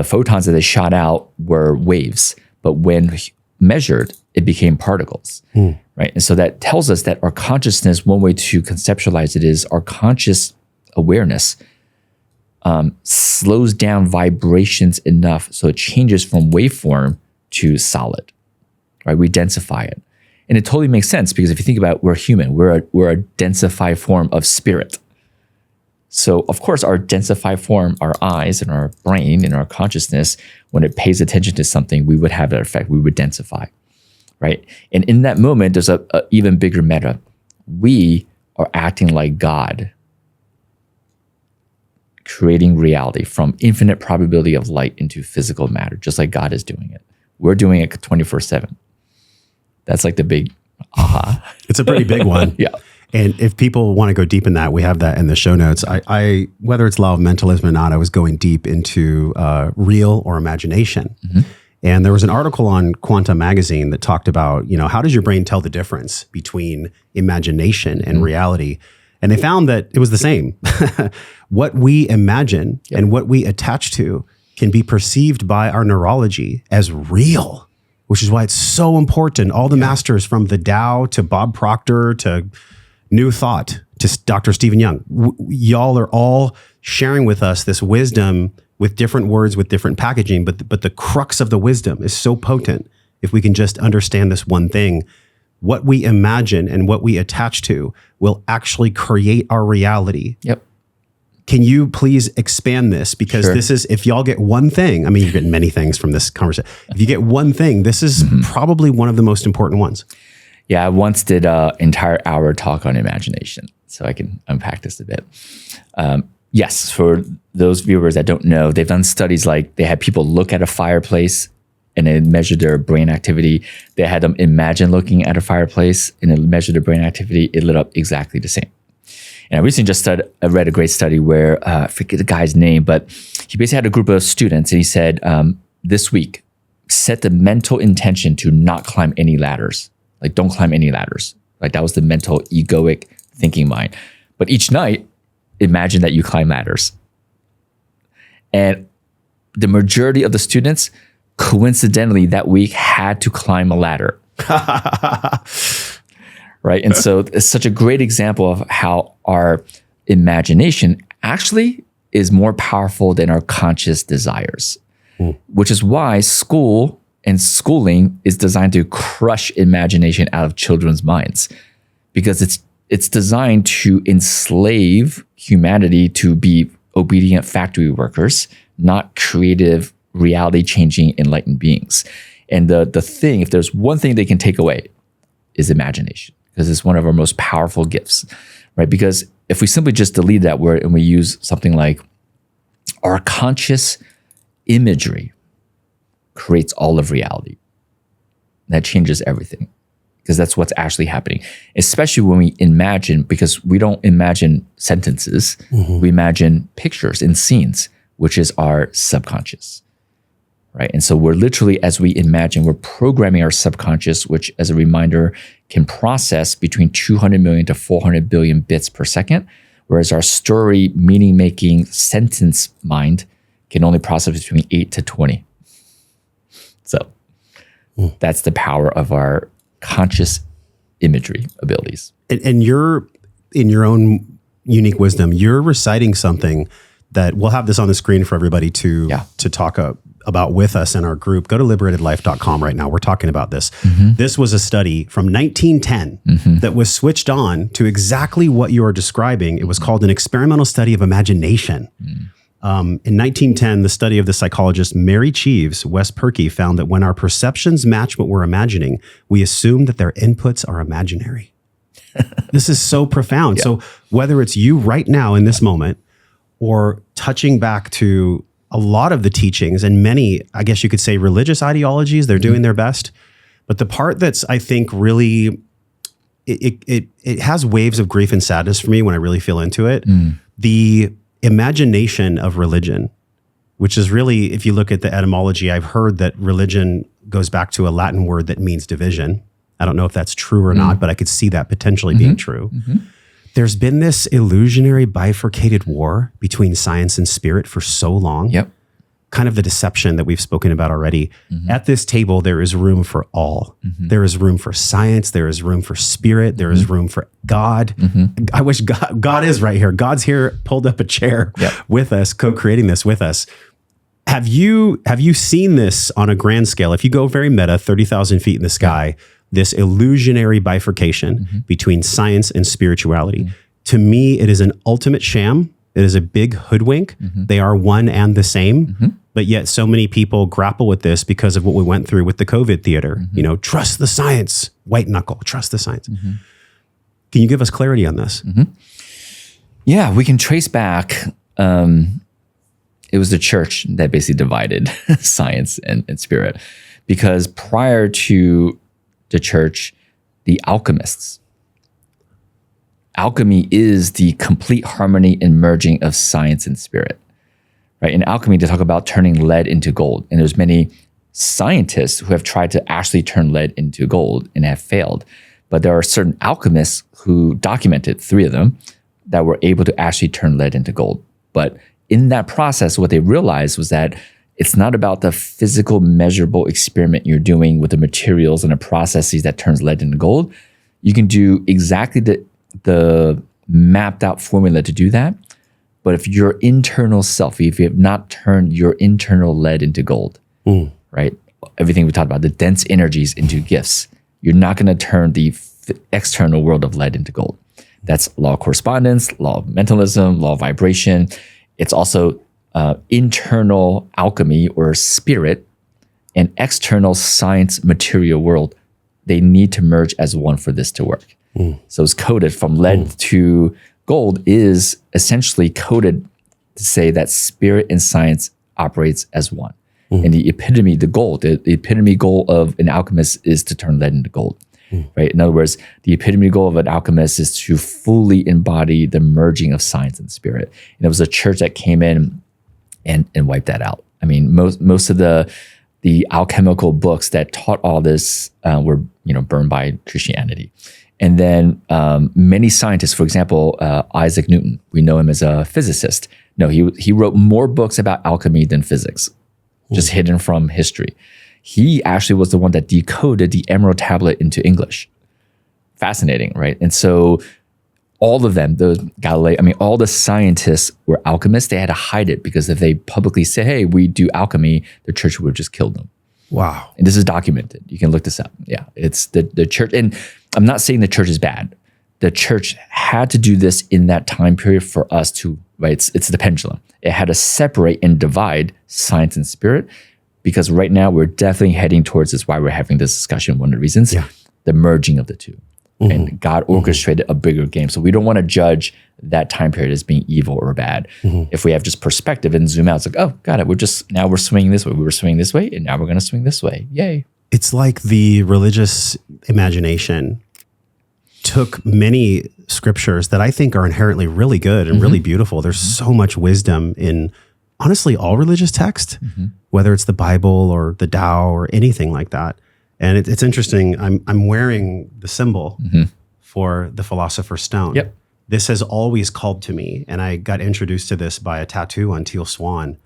photons that they shot out were waves. But when measured, it became particles, right? And so that tells us that our consciousness, one way to conceptualize it is our conscious awareness slows down vibrations enough so it changes from waveform to solid, right? We densify it. And it totally makes sense because if you think about it, we're human. We're a densified form of spirit. So, of course, our densified form, our eyes and our brain and our consciousness, when it pays attention to something, we would have that effect. We would densify, right? And in that moment, there's a even bigger meta. We are acting like God, creating reality from infinite probability of light into physical matter, just like God is doing it. We're doing it 24/7. That's like the big aha. It's a pretty big one. Yeah. And if people want to go deep in that, we have that in the show notes. I whether it's law of mentalism or not, I was going deep into real or imagination. And there was an article on Quanta Magazine that talked about, how does your brain tell the difference between imagination and reality? And they found that it was the same. What we imagine and what we attach to can be perceived by our neurology as real, which is why it's so important. All the masters from the Tao to Bob Proctor to New Thought to Dr. Stephen Young, y'all are all sharing with us this wisdom with different words, with different packaging, but the crux of the wisdom is so potent. If we can just understand this one thing, what we imagine and what we attach to will actually create our reality. Yep. Can you please expand this? Because this is, if y'all get one thing, I mean, you're getting many things from this conversation. If you get one thing, this is probably one of the most important ones. Yeah, I once did an entire hour talk on imagination, so I can unpack this a bit. Yes, for those viewers that don't know, they've done studies like they had people look at a fireplace and it measured their brain activity. They had them imagine looking at a fireplace and it measured their brain activity. It lit up exactly the same. And I recently I read a great study where, I forget the guy's name, but he basically had a group of students and he said, this week, set the mental intention to not climb any ladders. Like, don't climb any ladders. Like, that was the mental egoic thinking mind. But each night, imagine that you climb ladders. And the majority of the students, coincidentally, that week had to climb a ladder. Right? And so it's such a great example of how our imagination actually is more powerful than our conscious desires, which is why school and schooling is designed to crush imagination out of children's minds, because it's designed to enslave humanity to be obedient factory workers, not creative, reality-changing, enlightened beings. And the thing, if there's one thing they can take away, is imagination, because it's one of our most powerful gifts, right? Because if we simply just delete that word and we use something like our conscious imagery creates all of reality, that changes everything, because that's what's actually happening, especially when we imagine, because we don't imagine sentences, we imagine pictures and scenes, which is our subconscious, right? And so we're literally, as we imagine, we're programming our subconscious, which, as a reminder, can process between 200 million to 400 billion bits per second, whereas our story, meaning-making, sentence mind can only process between 8 to 20. So that's the power of our conscious imagery abilities. And you're, in your own unique wisdom, you're reciting something that we'll have this on the screen for everybody to talk about with us in our group. Go to liberatedlife.com right now. We're talking about this. This was a study from 1910 that was switched on to exactly what you are describing. It was called an experimental study of imagination. In 1910, the study of the psychologist Mary Cheeves, Wes Perky, found that when our perceptions match what we're imagining, we assume that their inputs are imaginary. This is so profound. So whether it's you right now in this moment, or touching back to a lot of the teachings and many, I guess you could say, religious ideologies, they're doing their best. But the part that's, I think, really, it has waves of grief and sadness for me when I really feel into it. The imagination of religion, which is really, if you look at the etymology, I've heard that religion goes back to a Latin word that means division. I don't know if that's true or not, but I could see that potentially being true. There's been this illusionary bifurcated war between science and spirit for so long. Kind of the deception that we've spoken about already. At this table, there is room for all. There is room for science. There is room for spirit. There is room for God. I wish God is right here. God's here, pulled up a chair with us, co-creating this with us. Have you seen this on a grand scale? If you go very meta, 30,000 feet in the sky, this illusionary bifurcation between science and spirituality. To me, it is an ultimate sham. It is a big hoodwink. They are one and the same. But yet so many people grapple with this because of what we went through with the COVID theater. You know, trust the science, white knuckle, trust the science. Can you give us clarity on this? Yeah, we can trace back it was the church that basically divided science and spirit, because prior to the church, the alchemists, alchemy is the complete harmony and merging of science and spirit, right? In alchemy, they talk about turning lead into gold, and there's many scientists who have tried to actually turn lead into gold and have failed. But there are certain alchemists who documented, 3 of them, that were able to actually turn lead into gold. But in that process, what they realized was that it's not about the physical, measurable experiment you're doing with the materials and the processes that turns lead into gold. You can do exactly the mapped out formula to do that. But if your internal self, if you have not turned your internal lead into gold, right? Everything we talked about, the dense energies into gifts, you're not going to turn the external world of lead into gold. That's law of correspondence, law of mentalism, law of vibration. It's also internal alchemy or spirit and external science material world. They need to merge as one for this to work. So it's coded from lead to gold is essentially coded to say that spirit and science operates as one. And the epitome, the goal, the epitome goal of an alchemist is to turn lead into gold, right? In other words, the epitome goal of an alchemist is to fully embody the merging of science and spirit. And it was a church that came in and wiped that out. I mean, most of the alchemical books that taught all this were burned by Christianity. And then many scientists, for example, Isaac Newton, we know him as a physicist. No, he wrote more books about alchemy than physics, just hidden from history. He actually was the one that decoded the Emerald Tablet into English. Fascinating, right? And so all of them, the Galileo, all the scientists were alchemists. They had to hide it because if they publicly say, hey, we do alchemy, the church would have just killed them. Wow. And this is documented. You can look this up. Yeah, it's the church. And I'm not saying the church is bad. The church had to do this in that time period for us to, right? It's the pendulum. It had to separate and divide science and spirit, because right now we're definitely heading towards this, why we're having this discussion. One of the reasons, the merging of the two. And God orchestrated a bigger game. So we don't want to judge that time period as being evil or bad. If we have just perspective and zoom out, it's like, oh, got it. Now we're swinging this way. We were swinging this way, and now we're going to swing this way. Yay. It's like the religious imagination took many scriptures that I think are inherently really good and really beautiful. There's so much wisdom in, honestly, all religious text, whether it's the Bible or the Tao or anything like that. And it's interesting. I'm wearing the symbol for the Philosopher's Stone. Yep. This has always called to me, and I got introduced to this by a tattoo on Teal Swan.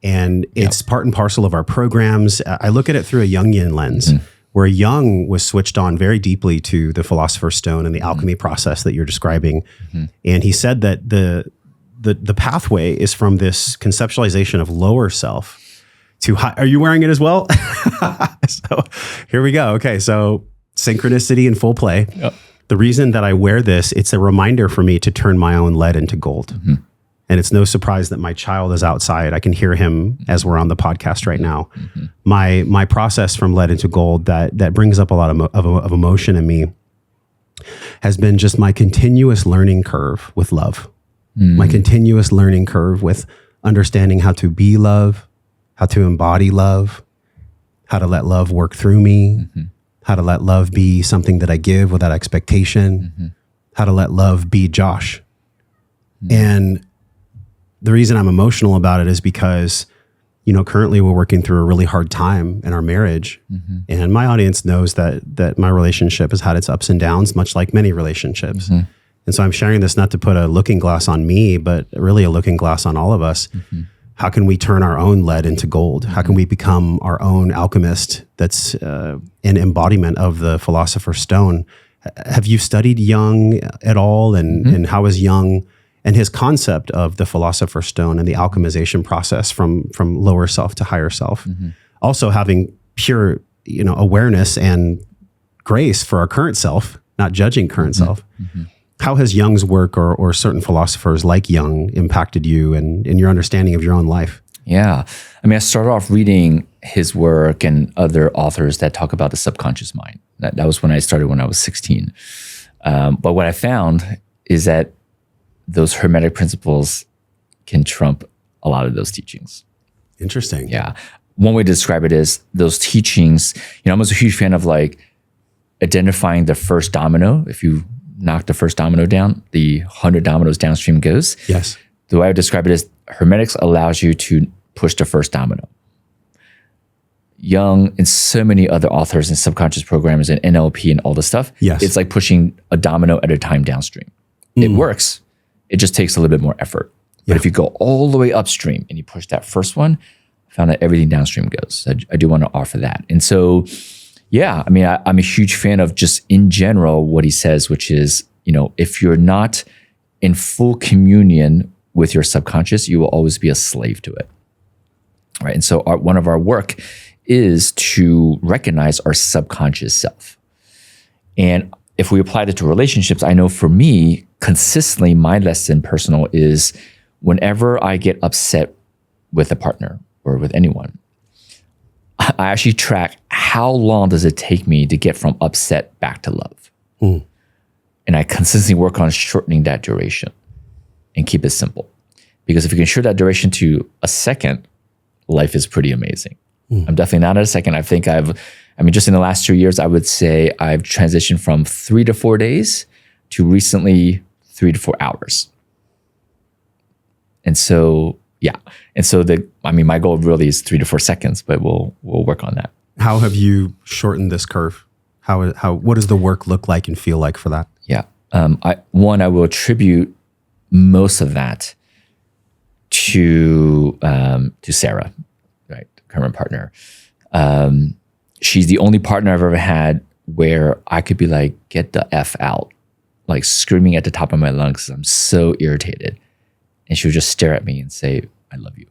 And it's part and parcel of our programs. I look at it through a Jungian lens, where Jung was switched on very deeply to the Philosopher's Stone and the alchemy process that you're describing. And he said that the pathway is from this conceptualization of lower self to high. Are you wearing it as well? So here we go. Okay, so synchronicity in full play. Yep. The reason that I wear this, it's a reminder for me to turn my own lead into gold. And it's no surprise that my child is outside. I can hear him as we're on the podcast right now. My process from lead into gold that brings up a lot of emotion in me has been just my continuous learning curve with love. My continuous learning curve with understanding how to be love, how to embody love, how to let love work through me, how to let love be something that I give without expectation, how to let love be Josh. And the reason I'm emotional about it is because, currently we're working through a really hard time in our marriage. And my audience knows that my relationship has had its ups and downs, much like many relationships. And so I'm sharing this not to put a looking glass on me, but really a looking glass on all of us. How can we turn our own lead into gold? How can we become our own alchemist that's an embodiment of the Philosopher's Stone? Have you studied Jung at all? And how is Jung and his concept of the Philosopher's Stone and the alchemization process from lower self to higher self? Also having pure, awareness and grace for our current self, not judging current self. How has Jung's work or certain philosophers like Jung impacted you and your understanding of your own life? Yeah. I started off reading his work and other authors that talk about the subconscious mind. That was when I started when I was 16. But what I found is that those hermetic principles can trump a lot of those teachings. Interesting. Yeah. One way to describe it is those teachings, I'm also a huge fan of like identifying the first domino. If you knock the first domino down, the 100 dominoes downstream goes. Yes. The way I would describe it is hermetics allows you to push the first domino. Jung and so many other authors and subconscious programmers and NLP and all this stuff. Yes. It's like pushing a domino at a time downstream. It works. It just takes a little bit more effort. But if you go all the way upstream and you push that first one, I found that everything downstream goes. So I do want to offer that. And so, yeah, I mean, I'm a huge fan of just in general what he says, which is, if you're not in full communion with your subconscious, you will always be a slave to it. Right. And so one of our work is to recognize our subconscious self. And if we apply it to relationships, I know for me, consistently, my lesson personal is whenever I get upset with a partner or with anyone, I actually track how long does it take me to get from upset back to love. And I consistently work on shortening that duration and keep it simple. Because if you can shorten that duration to a second, life is pretty amazing. I'm definitely not at a second. I think just in the last 2 years, I would say I've transitioned from 3 to 4 days to recently 3 to 4 hours. And so, yeah. And so my goal really is 3 to 4 seconds, but we'll work on that. How have you shortened this curve? What does the work look like and feel like for that? Yeah. I will attribute most of that to Sarah, right? Current partner. She's the only partner I've ever had where I could be like, get the F out, like screaming at the top of my lungs. I'm so irritated. And she would just stare at me and say, I love you.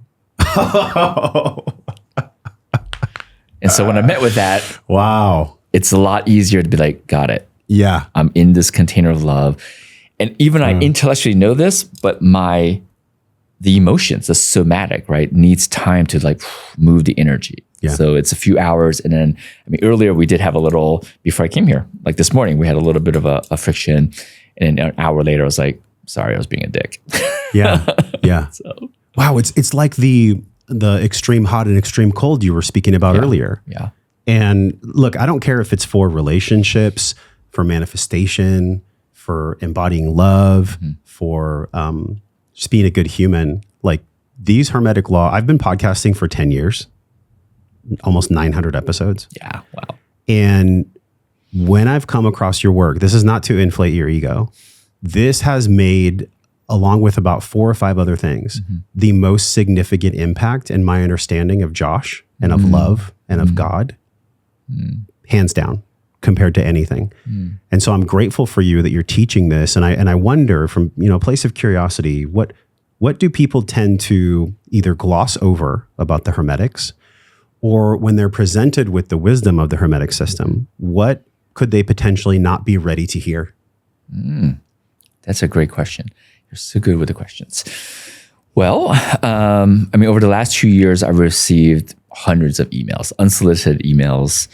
And so when I met with that, wow, it's a lot easier to be like, got it. Yeah. I'm in this container of love. And even I intellectually know this, but the emotions, the somatic, right, needs time to like move the energy. Yeah. So it's a few hours. And then, earlier we did have a little, before I came here, like this morning, we had a little bit of a friction. And then an hour later, I was like, sorry, I was being a dick. Yeah. Yeah. So. Wow. It's like the extreme hot and extreme cold you were speaking about earlier. Yeah. And look, I don't care if it's for relationships, for manifestation, for embodying love, for just being a good human. Like these Hermetic law, I've been podcasting for 10 years, almost 900 episodes. Yeah. Wow. And when I've come across your work, this is not to inflate your ego. This has made, along with about 4 or 5 other things, the most significant impact in my understanding of Josh and of love and of God, hands down, compared to anything. And so I'm grateful for you that you're teaching this. And I wonder from, a place of curiosity, what do people tend to either gloss over about the Hermetics, or when they're presented with the wisdom of the Hermetic system, what could they potentially not be ready to hear? That's a great question. You're so good with the questions. Well, over the last 2 years, I've received hundreds of emails, unsolicited emails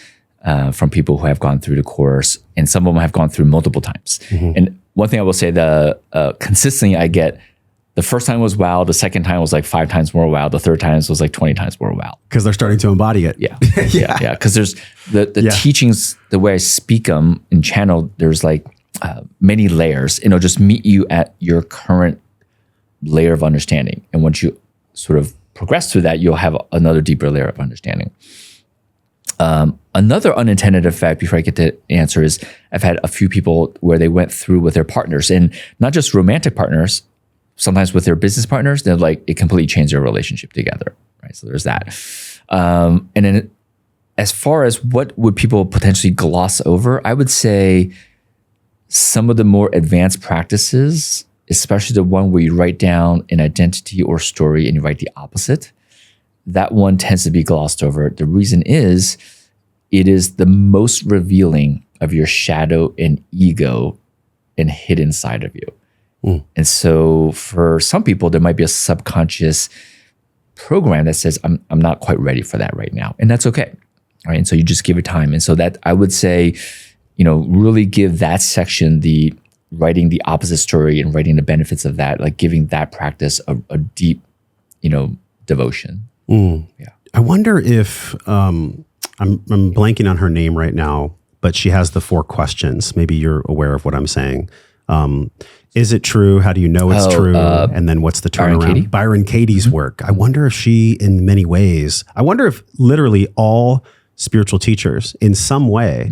from people who have gone through the course, and some of them have gone through multiple times. And one thing I will say, consistently I get, the first time was wow, the second time was like 5 times more wow, the third time was like 20 times more wow. Because they're starting to embody it. Yeah. Yeah. Because there's the teachings, the way I speak them in channel, there's like many layers, and it'll just meet you at your current layer of understanding. And once you sort of progress through that, you'll have another deeper layer of understanding. Another unintended effect, before I get to answer, is I've had a few people where they went through with their partners, and not just romantic partners, sometimes with their business partners, they're like, it completely changed their relationship together, right? So there's that. And then as far as what would people potentially gloss over, I would say some of the more advanced practices, especially the one where you write down an identity or story and you write the opposite, that one tends to be glossed over. The reason is it is the most revealing of your shadow and ego and hidden side of you. And so for some people, there might be a subconscious program that says, I'm not quite ready for that right now. And that's okay. Right. And so you just give it time. And so that I would say, really give that section, the writing the opposite story and writing the benefits of that, like giving that practice a deep, devotion. Yeah. I wonder if I'm blanking on her name right now, but she has the 4 questions. Maybe you're aware of what I'm saying. Is it true? How do you know it's true? And then what's the turnaround? Byron Katie's work. I wonder if she, in many ways, I wonder if literally all spiritual teachers in some way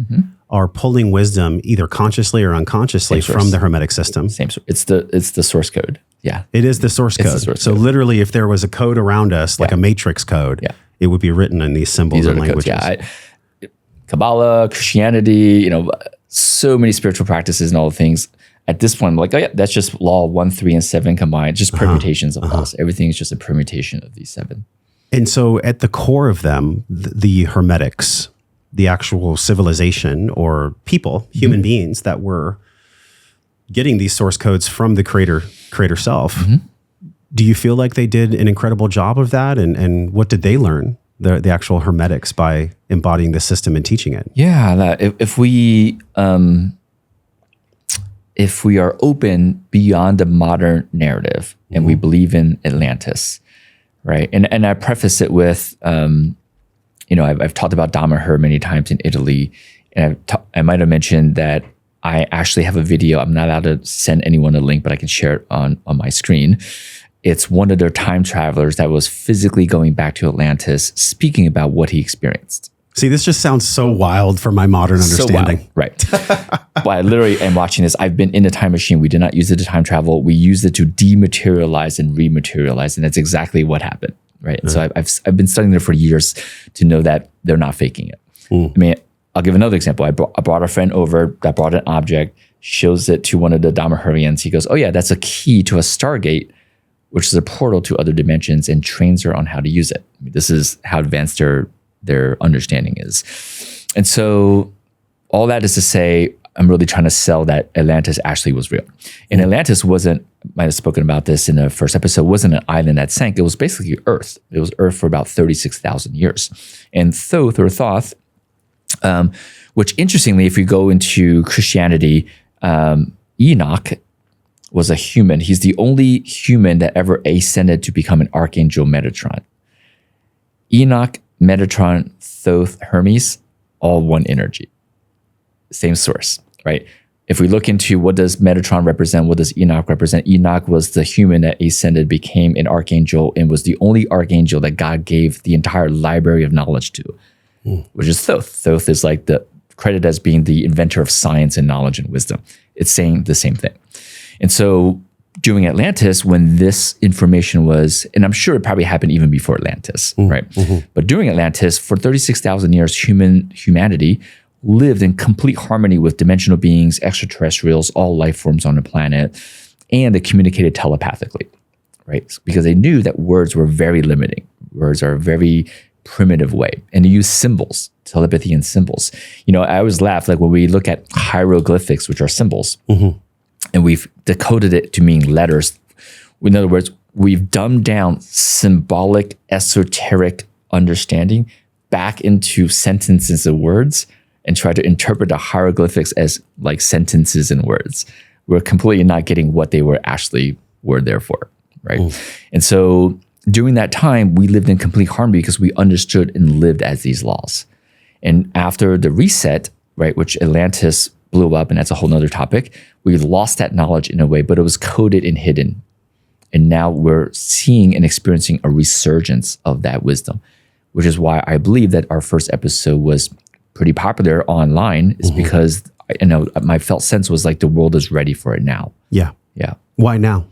are pulling wisdom either consciously or unconsciously from the Hermetic system. Same source. It's the source code. Yeah. It is the source code. So literally, if there was a code around us, like a matrix code, it would be written in these symbols and languages. Codes, Kabbalah, Christianity, so many spiritual practices and all the things. At this point, I'm like, oh yeah, that's just law 1, 3, and 7 combined, just permutations of laws. Everything is just a permutation of these 7. And so at the core of them, the Hermetics, the actual civilization or people, human beings that were getting these source codes from the creator self. Do you feel like they did an incredible job of that? And what did they learn, the actual Hermetics, by embodying the system and teaching it? Yeah, if we are open beyond the modern narrative and we believe in Atlantis, right? And I preface it with, I've talked about Dahmer many times in Italy, and I might have mentioned that I actually have a video. I'm not allowed to send anyone a link, but I can share it on my screen. It's one of their time travelers that was physically going back to Atlantis, speaking about what he experienced. See, this just sounds so wild for my modern understanding. So wild, right. But I literally am watching this. I've been in the time machine. We did not use it to time travel. We used it to dematerialize and rematerialize. And that's exactly what happened, right? And so I've been studying there for years to know that they're not faking it. I mean, I'll give another example. I brought a friend over that brought an object, shows it to one of the Dahmer. He goes, oh yeah, that's a key to a Stargate, which is a portal to other dimensions, and trains her on how to use it. I mean, this is how advanced their understanding is. And so all that is to say, I'm really trying to sell that Atlantis actually was real. And Atlantis might have spoken about this in the first episode, wasn't an island that sank. It was basically Earth. It was Earth for about 36,000 years. And Thoth, which interestingly, if you go into Christianity, Enoch was a human. He's the only human that ever ascended to become an archangel Metatron. Enoch, Metatron, Thoth, Hermes, all one energy. Same source, right? If we look into what does Metatron represent, what does Enoch represent? Enoch was the human that ascended, became an archangel, and was the only archangel that God gave the entire library of knowledge to, which is Thoth. Thoth is like the credit as being the inventor of science and knowledge and wisdom. It's saying the same thing. And so during Atlantis, when this information was, and I'm sure it probably happened even before Atlantis, right? But during Atlantis, for 36,000 years, humanity lived in complete harmony with dimensional beings, extraterrestrials, all life forms on the planet, and they communicated telepathically, right? Because they knew that words were very limiting. Words are a very primitive way, and they use symbols, telepathy and symbols. I always laugh, like when we look at hieroglyphics, which are symbols, and we've decoded it to mean letters. In other words, we've dumbed down symbolic, esoteric understanding back into sentences and words and try to interpret the hieroglyphics as like sentences and words. We're completely not getting what they were there for, right? And so during that time, we lived in complete harmony because we understood and lived as these laws. And after the reset, right, which Atlantis blew up, and that's a whole nother topic, we lost that knowledge in a way, but it was coded and hidden. And now we're seeing and experiencing a resurgence of that wisdom, which is why I believe that our first episode was pretty popular online, is because my felt sense was like the world is ready for it now. Yeah. Yeah. Why now?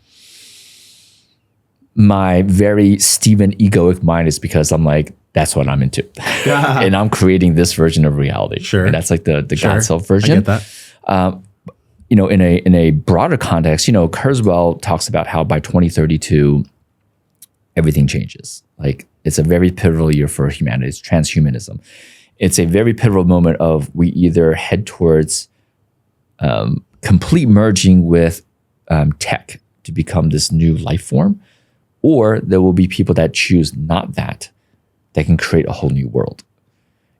My very Stephen egoic mind is because I'm like, that's what I'm into. And I'm creating this version of reality. Sure. And that's like the God self version. I get that. In a broader context, Kurzweil talks about how by 2032, everything changes. Like it's a very pivotal year for humanity. It's transhumanism. It's a very pivotal moment of we either head towards complete merging with tech to become this new life form, or there will be people that choose not that can create a whole new world.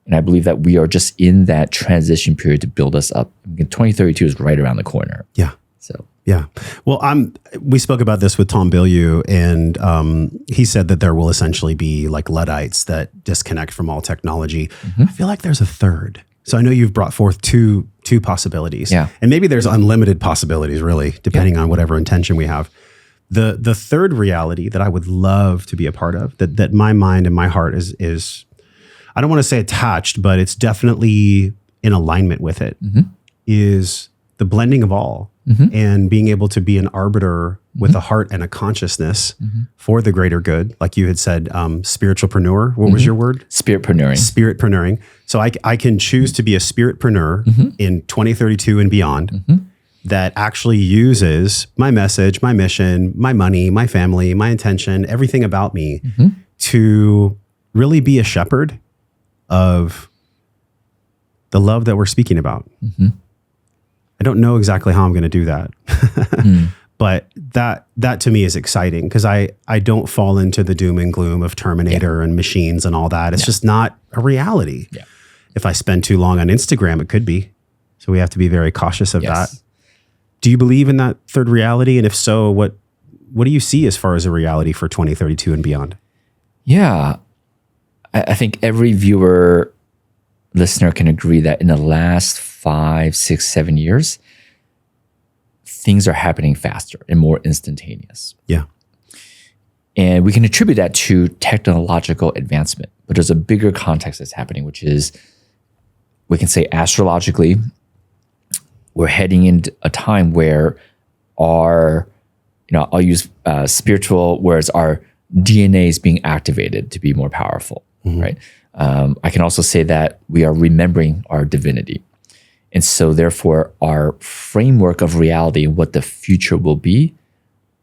And I believe that we are just in that transition period to build us up. 2032 is right around the corner. Yeah. So Yeah. Well, we spoke about this with Tom Bilyeu, and he said that there will essentially be like Luddites that disconnect from all technology. I feel like there's a third. So I know you've brought forth two possibilities. Yeah. And maybe there's unlimited possibilities, really, depending on whatever intention we have. The third reality that I would love to be a part of, that my mind and my heart is I don't want to say attached, but it's definitely in alignment with it, is the blending of all and being able to be an arbiter with a heart and a consciousness for the greater good. Like you had said, spiritualpreneur. What was your word? Spiritpreneuring. Spiritpreneuring. So I can choose to be a spiritpreneur in 2032 and beyond that actually uses my message, my mission, my money, my family, my intention, everything about me to really be a shepherd of the love that we're speaking about. I don't know exactly how I'm going to do that, but that to me is exciting because I don't fall into the doom and gloom of Terminator and machines and all that. It's just not a reality. Yeah. If I spend too long on Instagram, it could be. So we have to be very cautious of that. Do you believe in that third reality? And if so, what do you see as far as a reality for 2032 and beyond? Yeah. I think every viewer, listener can agree that in the last 5, 6, 7 years, things are happening faster and more instantaneous. Yeah. And we can attribute that to technological advancement, but there's a bigger context that's happening, which is, we can say astrologically, we're heading into a time where our, I'll use spiritual, whereas our DNA is being activated to be more powerful, right? I can also say that we are remembering our divinity. And so therefore our framework of reality and what the future will be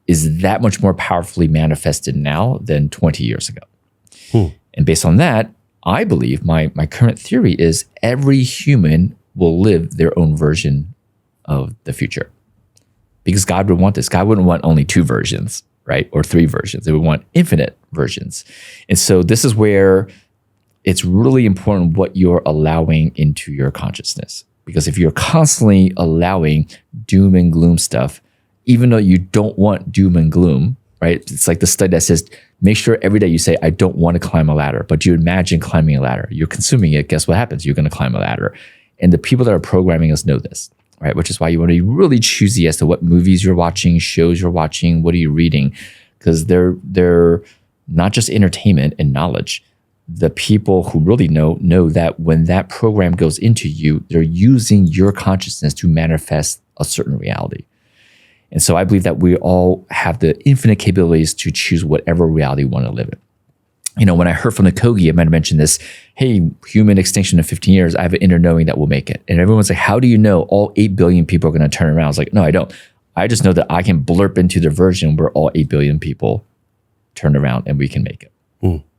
is that much more powerfully manifested now than 20 years ago. And based on that, I believe my current theory is every human will live their own version of the future. Because God would want this. God wouldn't want only 2 versions, right? Or 3 versions. They would want infinite versions. And so this is where it's really important what you're allowing into your consciousness. Because if you're constantly allowing doom and gloom stuff, even though you don't want doom and gloom, right? It's like the study that says, make sure every day you say, I don't want to climb a ladder, but you imagine climbing a ladder. You're consuming it. Guess what happens? You're going to climb a ladder. And the people that are programming us know this, right? Which is why you want to be really choosy as to what movies you're watching, shows you're watching, what are you reading? Because they're not just entertainment and knowledge. The people who really know that when that program goes into you, they're using your consciousness to manifest a certain reality. And so I believe that we all have the infinite capabilities to choose whatever reality we want to live in. When I heard from the Kogi, I might have mentioned this, hey, human extinction in 15 years, I have an inner knowing that will make it. And everyone's like, how do you know all 8 billion people are going to turn around? I was like, no, I don't. I just know that I can blurp into the version where all 8 billion people turn around and we can make it.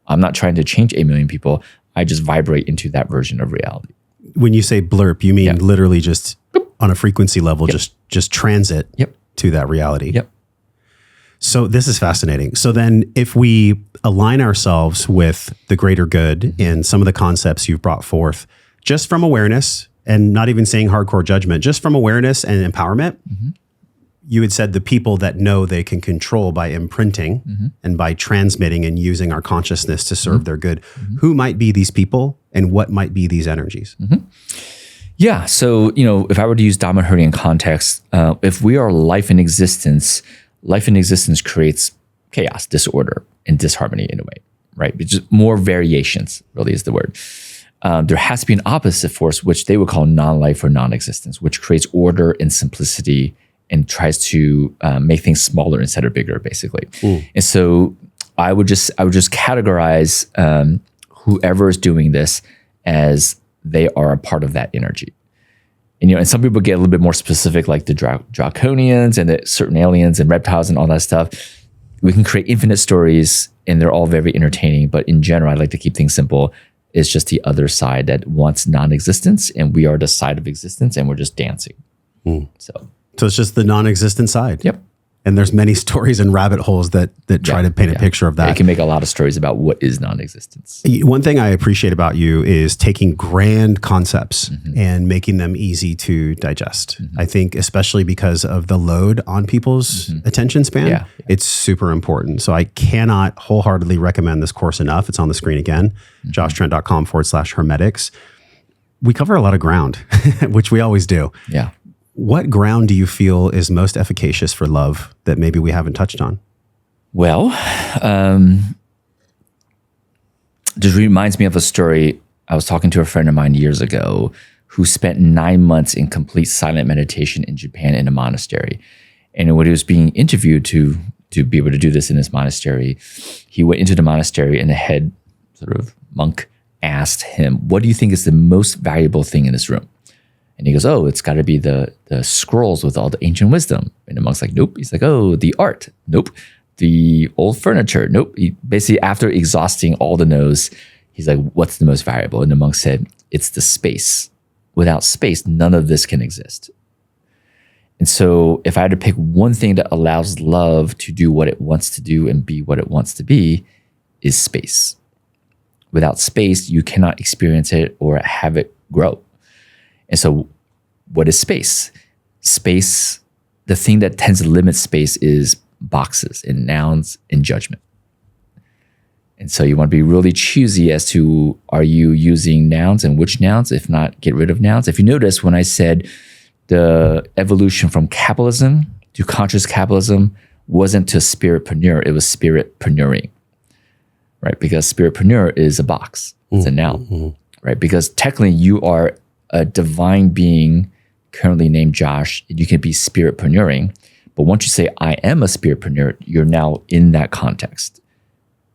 I'm not trying to change 8 million people. I just vibrate into that version of reality. When you say blurp, you mean literally just on a frequency level, just transit to that reality. So this is fascinating. So then if we align ourselves with the greater good and some of the concepts you've brought forth, just from awareness and not even saying hardcore judgment, just from awareness and empowerment, you had said the people that know they can control by imprinting and by transmitting and using our consciousness to serve their good. Who might be these people and what might be these energies? Yeah. So, if I were to use Dhamma Hurrian context, if we are life in existence creates chaos, disorder, and disharmony in a way, right? It's just more variations, really is the word. There has to be an opposite force, which they would call non-life or non-existence, which creates order and simplicity and tries to make things smaller instead of bigger, basically. And so I would just categorize whoever is doing this as they are a part of that energy. And some people get a little bit more specific, like the draconians and the certain aliens and reptiles and all that stuff. We can create infinite stories, and they're all very entertaining. But in general, I like to keep things simple. It's just the other side that wants non-existence, and we are the side of existence, and we're just dancing. So it's just the non-existent side. Yep. And there's many stories and rabbit holes that try to paint a picture of that. You can make a lot of stories about what is non-existence. One thing I appreciate about you is taking grand concepts and making them easy to digest. I think especially because of the load on people's attention span, it's super important. So I cannot wholeheartedly recommend this course enough. It's on the screen again, joshtrent.com/hermetics. We cover a lot of ground, which we always do. Yeah. What ground do you feel is most efficacious for love that maybe we haven't touched on? Well, just reminds me of a story. I was talking to a friend of mine years ago who spent 9 months in complete silent meditation in Japan in a monastery. And when he was being interviewed to be able to do this in this monastery, he went into the monastery and the head sort of monk asked him, "What do you think is the most valuable thing in this room?" And he goes, "Oh, it's got to be the scrolls with all the ancient wisdom." And the monk's like, "Nope." He's like, "Oh, the art." "Nope." "The old furniture." "Nope." He basically, after exhausting all the no's, he's like, "What's the most valuable?" And the monk said, "It's the space. Without space, none of this can exist." And so if I had to pick one thing that allows love to do what it wants to do and be what it wants to be, is space. Without space, you cannot experience it or have it grow. And so what is space? Space, the thing that tends to limit space is boxes and nouns and judgment. And so you want to be really choosy as to, are you using nouns and which nouns? If not, get rid of nouns. If you notice, when I said the evolution from capitalism to conscious capitalism wasn't to spiritpreneur, it was spiritpreneuring, right? Because spiritpreneur is a box, it's a noun, right? Because technically you are a divine being currently named Josh, you can be spiritpreneuring. But once you say, "I am a spiritpreneur," you're now in that context,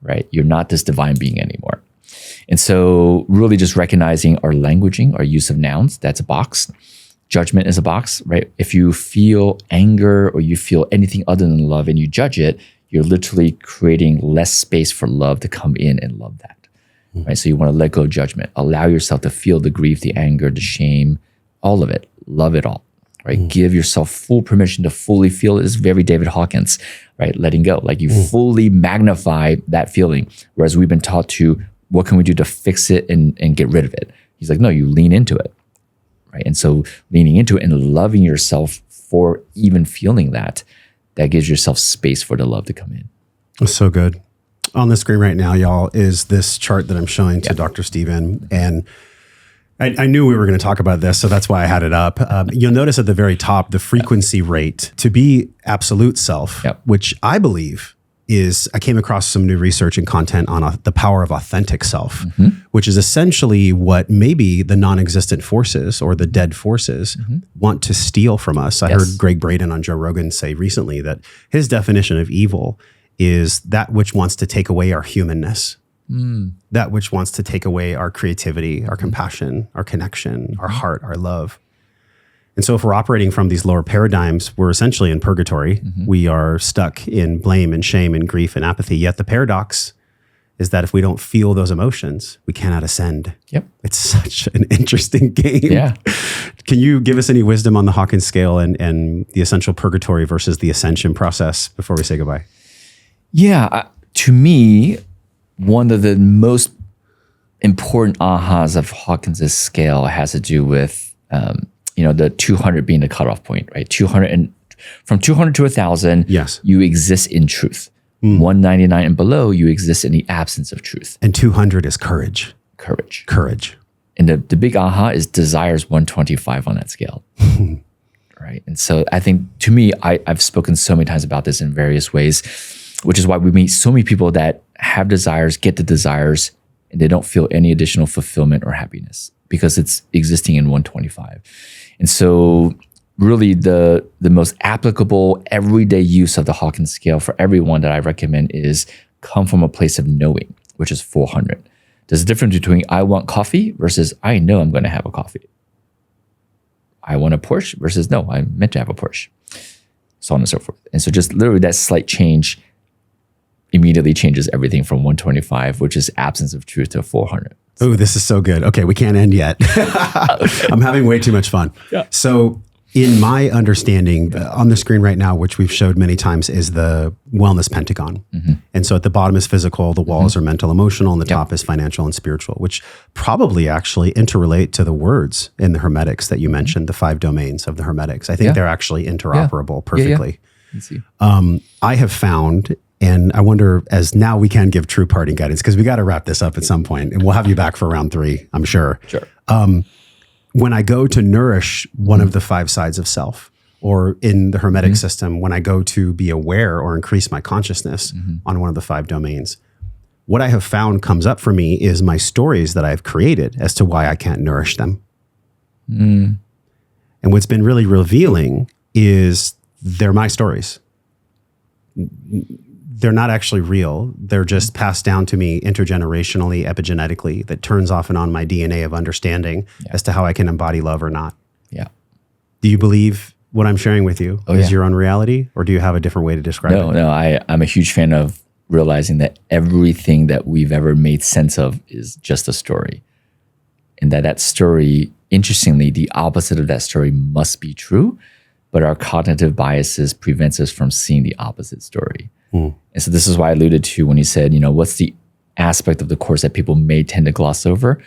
right? You're not this divine being anymore. And so really just recognizing our languaging, our use of nouns, that's a box. Judgment is a box, right? If you feel anger or you feel anything other than love and you judge it, you're literally creating less space for love to come in and love that. Right? So you want to let go of judgment. Allow yourself to feel the grief, the anger, the shame, all of it. Love it all, right? Give yourself full permission to fully feel it. This is very David Hawkins, right? Letting go. Like you fully magnify that feeling. Whereas we've been taught to, what can we do to fix it and get rid of it? He's like, no, you lean into it, right? And so leaning into it and loving yourself for even feeling that gives yourself space for the love to come in. That's so good. On the screen right now, y'all, is this chart that I'm showing to Dr. Stephen. And I knew we were going to talk about this, so that's why I had it up. You'll notice at the very top, the frequency rate to be absolute self, which I believe is, I came across some new research and content on the power of authentic self, which is essentially what maybe the non-existent forces or the dead forces want to steal from us. I heard Greg Braden on Joe Rogan say recently that his definition of evil is that which wants to take away our humanness, that which wants to take away our creativity, our compassion, our connection, our heart, our love. And so if we're operating from these lower paradigms, we're essentially in purgatory. We are stuck in blame and shame and grief and apathy. Yet the paradox is that if we don't feel those emotions, we cannot ascend. It's such an interesting game. Can you give us any wisdom on the Hawkins scale and the essential purgatory versus the ascension process before we say goodbye? To me, one of the most important ahas of Hawkins's scale has to do with, the 200 being the cutoff point, right? 200 and from 200 to 1,000, you exist in truth. 199 and below, you exist in the absence of truth. And 200 is courage. Courage. And the big aha is desires 125 on that scale. Right. And so I think, to me, I've spoken so many times about this in various ways, which is why we meet so many people that have desires, get the desires, and they don't feel any additional fulfillment or happiness because it's existing in 125. And so really the most applicable everyday use of the Hawkins scale for everyone that I recommend is come from a place of knowing, which is 400. There's a difference between I want coffee versus I know I'm going to have a coffee. I want a Porsche versus no, I'm meant to have a Porsche. So on and so forth. And so just literally that slight change immediately changes everything from 125, which is absence of truth, to 400. Oh, this is so good. Okay, we can't end yet. I'm having way too much fun. So in my understanding, on the screen right now, which we've showed many times, is the wellness pentagon. And so at the bottom is physical, the walls are mental, emotional, and the top is financial and spiritual, which probably actually interrelate to the words in the hermetics that you mentioned, the 5 domains of the hermetics. I think they're actually interoperable perfectly. Let's see. I have found, and I wonder, as now we can give true parting guidance, because we got to wrap this up at some point, and we'll have you back for round 3, I'm sure. Sure. When I go to nourish one of the 5 sides of self, or in the hermetic system, when I go to be aware or increase my consciousness on one of the 5 domains, what I have found comes up for me is my stories that I've created as to why I can't nourish them. And what's been really revealing is they're my stories. They're not actually real. They're just passed down to me intergenerationally, epigenetically, that turns off and on my DNA of understanding as to how I can embody love or not. Yeah. Do you believe what I'm sharing with you is your own reality, or do you have a different way to describe it? No, I'm a huge fan of realizing that everything that we've ever made sense of is just a story. And that story, interestingly, the opposite of that story must be true, but our cognitive biases prevents us from seeing the opposite story. And so this is why I alluded to when you said, what's the aspect of the course that people may tend to gloss over?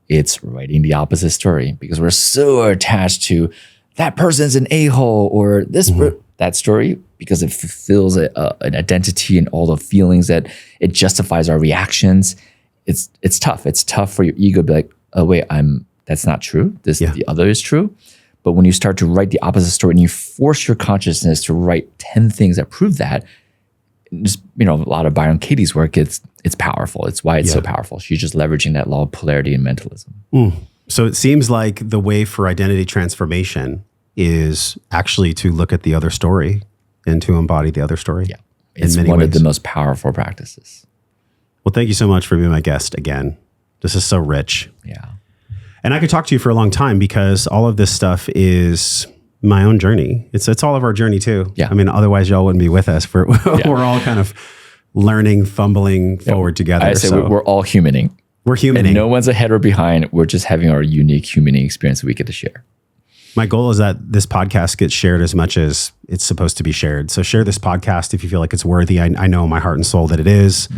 It's writing the opposite story, because we're so attached to that person's an a-hole or this that story, because it fulfills an identity and all the feelings that it justifies our reactions. It's tough. It's tough for your ego to be like, oh wait, that's not true. The other is true. But when you start to write the opposite story and you force your consciousness to write 10 things that prove that, just, a lot of Byron Katie's work, it's powerful. It's why it's so powerful. She's just leveraging that law of polarity and mentalism. So it seems like the way for identity transformation is actually to look at the other story and to embody the other story. Yeah. It's one of the most powerful practices. Well, thank you so much for being my guest again. This is so rich. Yeah. And I could talk to you for a long time, because all of this stuff is my own journey. It's all of our journey too. Yeah. I mean, otherwise y'all wouldn't be with us. We're all kind of learning, fumbling forward together. I say we're all humaning. We're humaning. And no one's ahead or behind. We're just having our unique humaning experience that we get to share. My goal is that this podcast gets shared as much as it's supposed to be shared. So share this podcast if you feel like it's worthy. I know in my heart and soul that it is.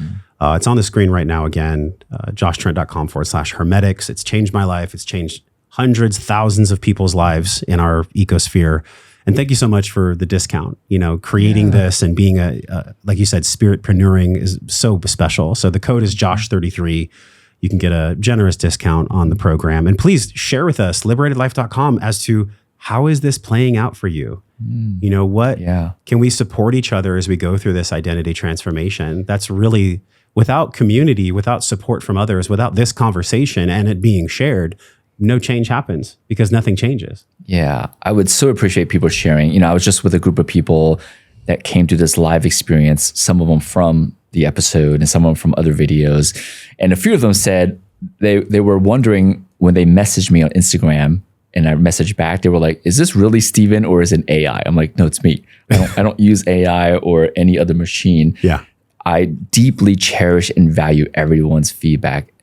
It's on the screen right now again, joshtrent.com/hermetics. It's changed my life. It's changed hundreds, thousands of people's lives in our ecosphere. And thank you so much for the discount. Creating this and being like you said, spiritpreneuring is so special. So the code is Josh33. You can get a generous discount on the program. And please share with us, liberatedlife.com, as to how is this playing out for you? What can we support each other as we go through this identity transformation? That's really, without community, without support from others, without this conversation and it being shared, no change happens, because nothing changes. Yeah, I would so appreciate people sharing. I was just with a group of people that came to this live experience, some of them from the episode and some of them from other videos. And a few of them said they were wondering when they messaged me on Instagram and I messaged back, they were like, is this really Steven or is it AI? I'm like, no, it's me. I don't use AI or any other machine. Yeah. I deeply cherish and value everyone's feedback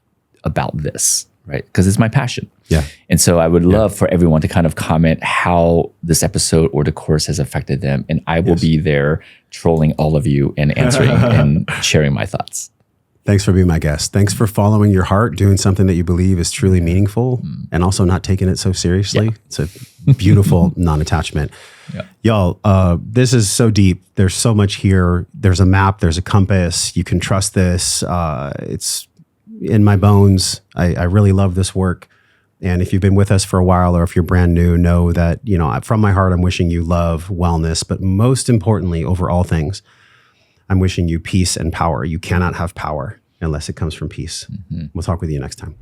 about this, right? Because it's my passion. Yeah. And so I would love for everyone to kind of comment how this episode or the course has affected them. And I will be there trolling all of you and answering and sharing my thoughts. Thanks for being my guest. Thanks for following your heart, doing something that you believe is truly meaningful, and also not taking it so seriously. Yeah. It's a beautiful non-attachment. Yeah. Y'all, this is so deep. There's so much here. There's a map. There's a compass. You can trust this. It's in my bones. I really love this work. And if you've been with us for a while, or if you're brand new, know that, from my heart, I'm wishing you love, wellness, but most importantly, over all things, I'm wishing you peace and power. You cannot have power unless it comes from peace. We'll talk with you next time.